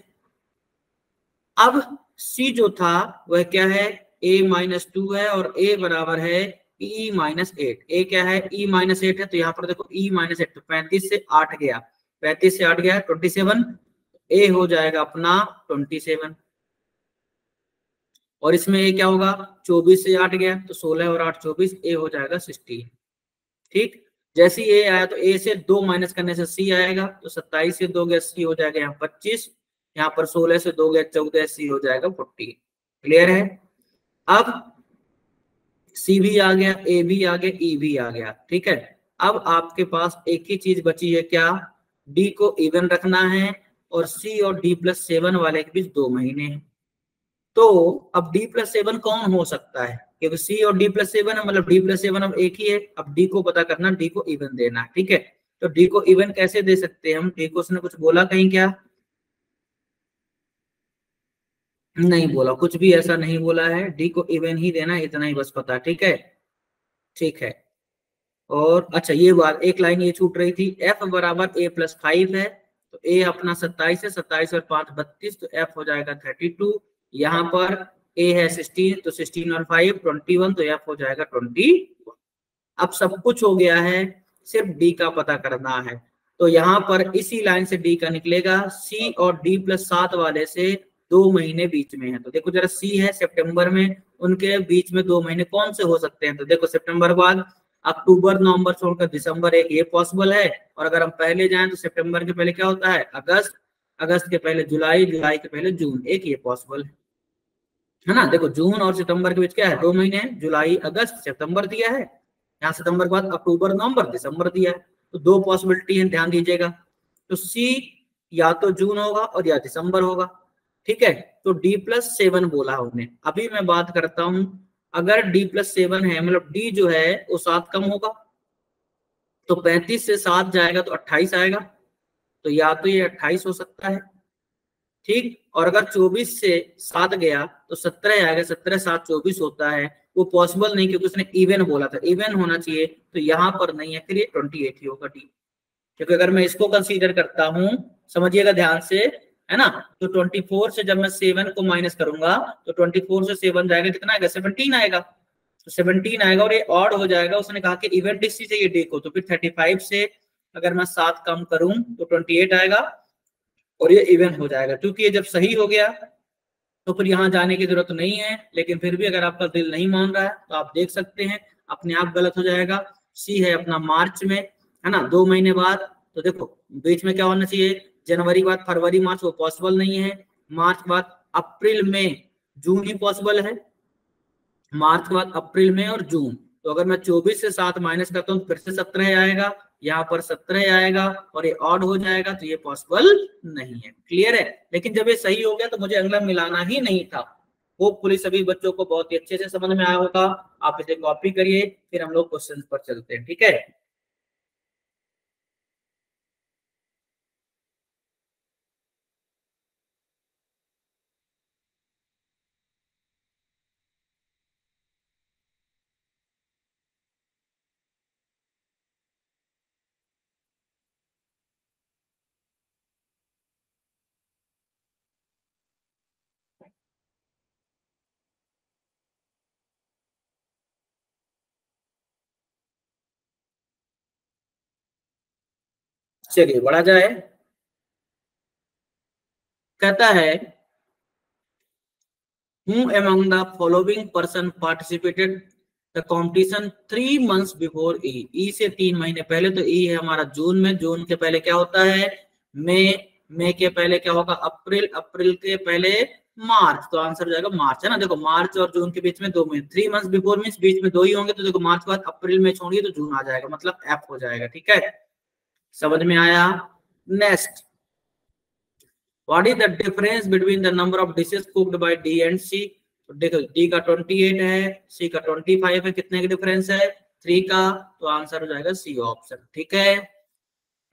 अब सी जो था वह क्या है, a-2 है और a बराबर है e-8, a क्या है e-8 है, तो यहाँ पर देखो e-8, तो 35 से 8 गया, 35 से 8 गया 27, a हो जाएगा अपना 27, और इसमें a क्या होगा, 24 से 8 गया तो 16 और 8 24, a हो जाएगा 16, ठीक। जैसे a आया तो a से 2 माइनस करने से c आएगा, तो 27 से 2 गया c हो जाएगा यहाँ 25, यहाँ पर 16 से 2 गया 14, c हो जाएगा 40, क्लियर है। अब c भी आ गया, a भी आ गया, e भी आ गया, ठीक है। अब आपके पास एक ही चीज बची है, क्या, d को इवन रखना है और c और D+7 वाले के बीच 2 महीने हैं, तो अब D+7 कौन हो सकता है, क्योंकि C और D+7 है, मतलब D+7 अब एक ही है, अब D को पता करना, D को इवन देना, ठीक है। तो डी को इवन कैसे दे सकते हैं हम? डी को उसने कुछ बोला कहीं क्या? नहीं बोला, कुछ भी ऐसा नहीं बोला है। डी को इवन ही देना, इतना ही बस पता। ठीक है, ठीक है। और अच्छा ये बात, एक लाइन ये छूट रही थी, एफ बराबर ए प्लस 5 है, तो ए अपना 27 है, 27 और 5 32, तो एफ हो जाएगा 32। यहाँ पर ए है 16, तो 16 और 5 21, तो एफ हो जाएगा 20। अब सब कुछ हो गया है, सिर्फ डी का पता करना है। तो यहाँ पर इसी लाइन से डी का निकलेगा। सी और डी प्लस 7 वाले से 2 महीने बीच में है, तो देखो जरा, सी है सितंबर में, उनके बीच में 2 महीने कौन से हो सकते हैं? तो देखो सितंबर बाद अक्टूबर नवंबर छोड़कर दिसंबर, एक ये पॉसिबल है। और अगर हम पहले जाएं तो सितंबर के पहले क्या होता है? अगस्त, अगस्त के पहले जुलाई, जुलाई के पहले जून, एक ये पॉसिबल है ना। देखो जून और सितंबर के बीच क्या है? 2 महीने, जुलाई अगस्त सितंबर दिया है, यहाँ सितंबर के बाद अक्टूबर नवंबर दिसंबर दिया है, तो 2 पॉसिबिलिटी है, ध्यान दीजिएगा। तो सी या तो जून होगा और या दिसंबर होगा। ठीक है, तो डी प्लस 7 बोला हमने। अभी मैं बात करता हूं, अगर डी प्लस 7 है, मतलब डी जो है वो 7 कम होगा, तो 35 से 7 जाएगा तो 28 आएगा, तो या तो ये 28 हो सकता है। ठीक, और अगर 24 से 7 गया तो 17 आएगा, 17 7 24 होता है, वो पॉसिबल नहीं क्योंकि उसने इवन बोला था, इवन होना चाहिए, तो यहाँ पर नहीं है, फिर ये 28 ही होगा डी। क्योंकि अगर मैं इसको कंसीडर करता हूं, समझिएगा ध्यान से, है ना, तो 24 से जब मैं 7 को माइनस करूंगा तो 24 से 7 जाएगा, कितना आएगा? 17 आएगा, तो 17 आएगा और ये ऑड हो जाएगा। उसने कहा कि इवन डिस्सी चाहिए डी को, तो फिर 35 से अगर मैं 7 कम करूं तो 28 आएगा और ये इवन हो जाएगा। क्योंकि ये जब सही हो गया तो फिर यहाँ जाने की जरूरत नहीं है, लेकिन फिर भी अगर आपका दिल नहीं मान रहा है तो आप देख सकते हैं, अपने आप गलत हो जाएगा। सी है अपना मार्च में, है ना, 2 महीने बाद, तो देखो बीच में क्या होना चाहिए? जनवरी के बाद फरवरी मार्च, वो पॉसिबल नहीं है। मार्च के बाद अप्रैल मई जून ही पॉसिबल है, मार्च के बाद अप्रैल मई और जून। तो अगर मैं 24 से 7 माइनस करता हूँ तो फिर से 17 आएगा, यहाँ पर 17 आएगा और ये ऑड हो जाएगा, तो ये पॉसिबल नहीं है। क्लियर है? लेकिन जब ये सही हो गया तो मुझे अगला मिलाना ही नहीं था। वो पुलिस सभी बच्चों को बहुत ही अच्छे से समझ में आया होगा। आप इसे कॉपी करिए, फिर हम लोग क्वेश्चन पर चलते हैं। ठीक है, चलिए बढ़ा जाए। कहता है, Who among the following person participated the competition 3 months before E? E से 3 महीने पहले, तो E है हमारा जून में, जून के पहले क्या होता है? मई, मई के पहले क्या होगा? अप्रैल, अप्रैल के पहले मार्च, तो आंसर हो जाएगा मार्च, है ना। देखो मार्च और जून के बीच में 2 महीने, 3 मंथ्स बिफोर मींस बीच में 2 ही होंगे, तो देखो मार्च के बाद अप्रैल में छोड़िए तो जून आ जाएगा, मतलब एफ हो जाएगा। ठीक है, समझ में आया? Next, what is the difference between the number of dishes cooked by D and C? देखो डी का 28 है, सी का 25 है, कितने का डिफरेंस है? 3 का, तो आंसर हो जाएगा सी ऑप्शन। ठीक है,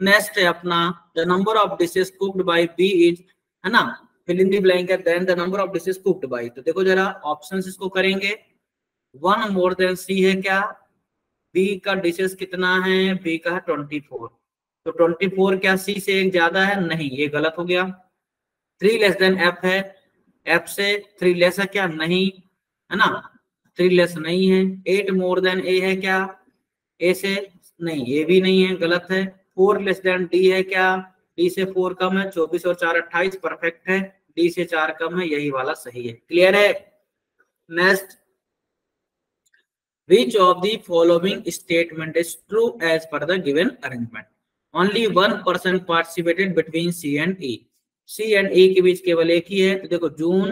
नेक्स्ट है अपना, the number of dishes cooked by B is, है ना, fill in the blank, then the number of dishes cooked by. तो देखो जरा ऑप्शंस इसको करेंगे, 1 मोर देन सी है क्या? बी का डिशेस कितना है? बी का है 24, तो 24 क्या सी से एक ज्यादा है? नहीं, ये गलत हो गया। 3 लेस देन एफ है, एफ से 3 लेस है क्या? नहीं, है ना, 3 लेस नहीं है। 8 मोर देन ए है क्या? ए से नहीं, ये भी नहीं है, गलत है। 4 लेस देन डी है क्या? डी से 4 कम है, 24 और 4 28, परफेक्ट है। डी से 4 कम है, यही वाला सही है। क्लियर है? Next, which of the following statement is true as per the given arrangement? Only one person participated between C and E. C and E के बीच केवल एक ही है, तो देखो जून,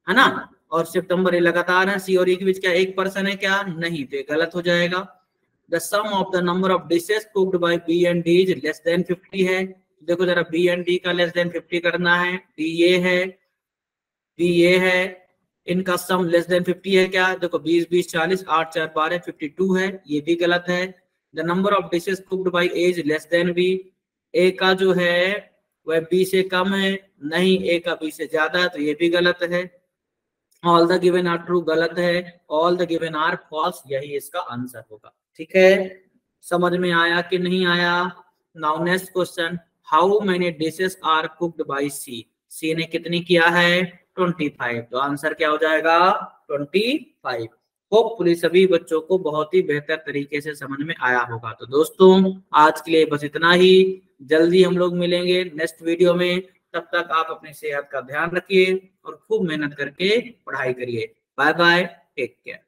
है ना, और सितंबर ये लगातार है। C और E के बीच क्या एक पर्सन है क्या? नहीं, तो गलत हो जाएगा। The sum of the number of dishes cooked by B and D is less than 50 है। देखो जरा B and D का लेस देन 50 करना है, D ये है, D ये है, इनका सम लेस देन 50 है क्या? देखो 20 20 40, 8 4 12, 52 है, ये भी गलत है। The number of dishes cooked by A is less than B, A का जो है वह बी से कम है, नहीं ए का बी से ज्यादा है, तो ये भी गलत है। All the given are true, गलत है। All the given are false, यही इसका आंसर होगा। ठीक है, समझ में आया कि नहीं आया? Now next question, how many dishes are cooked by C, C ने कितनी किया है 25, तो आंसर क्या हो जाएगा 25। होपफुली सभी बच्चों को बहुत ही बेहतर तरीके से समझ में आया होगा। तो दोस्तों आज के लिए बस इतना ही, जल्दी हम लोग मिलेंगे नेक्स्ट वीडियो में। तब तक आप अपनी सेहत का ध्यान रखिए और खूब मेहनत करके पढ़ाई करिए। Bye bye, take care.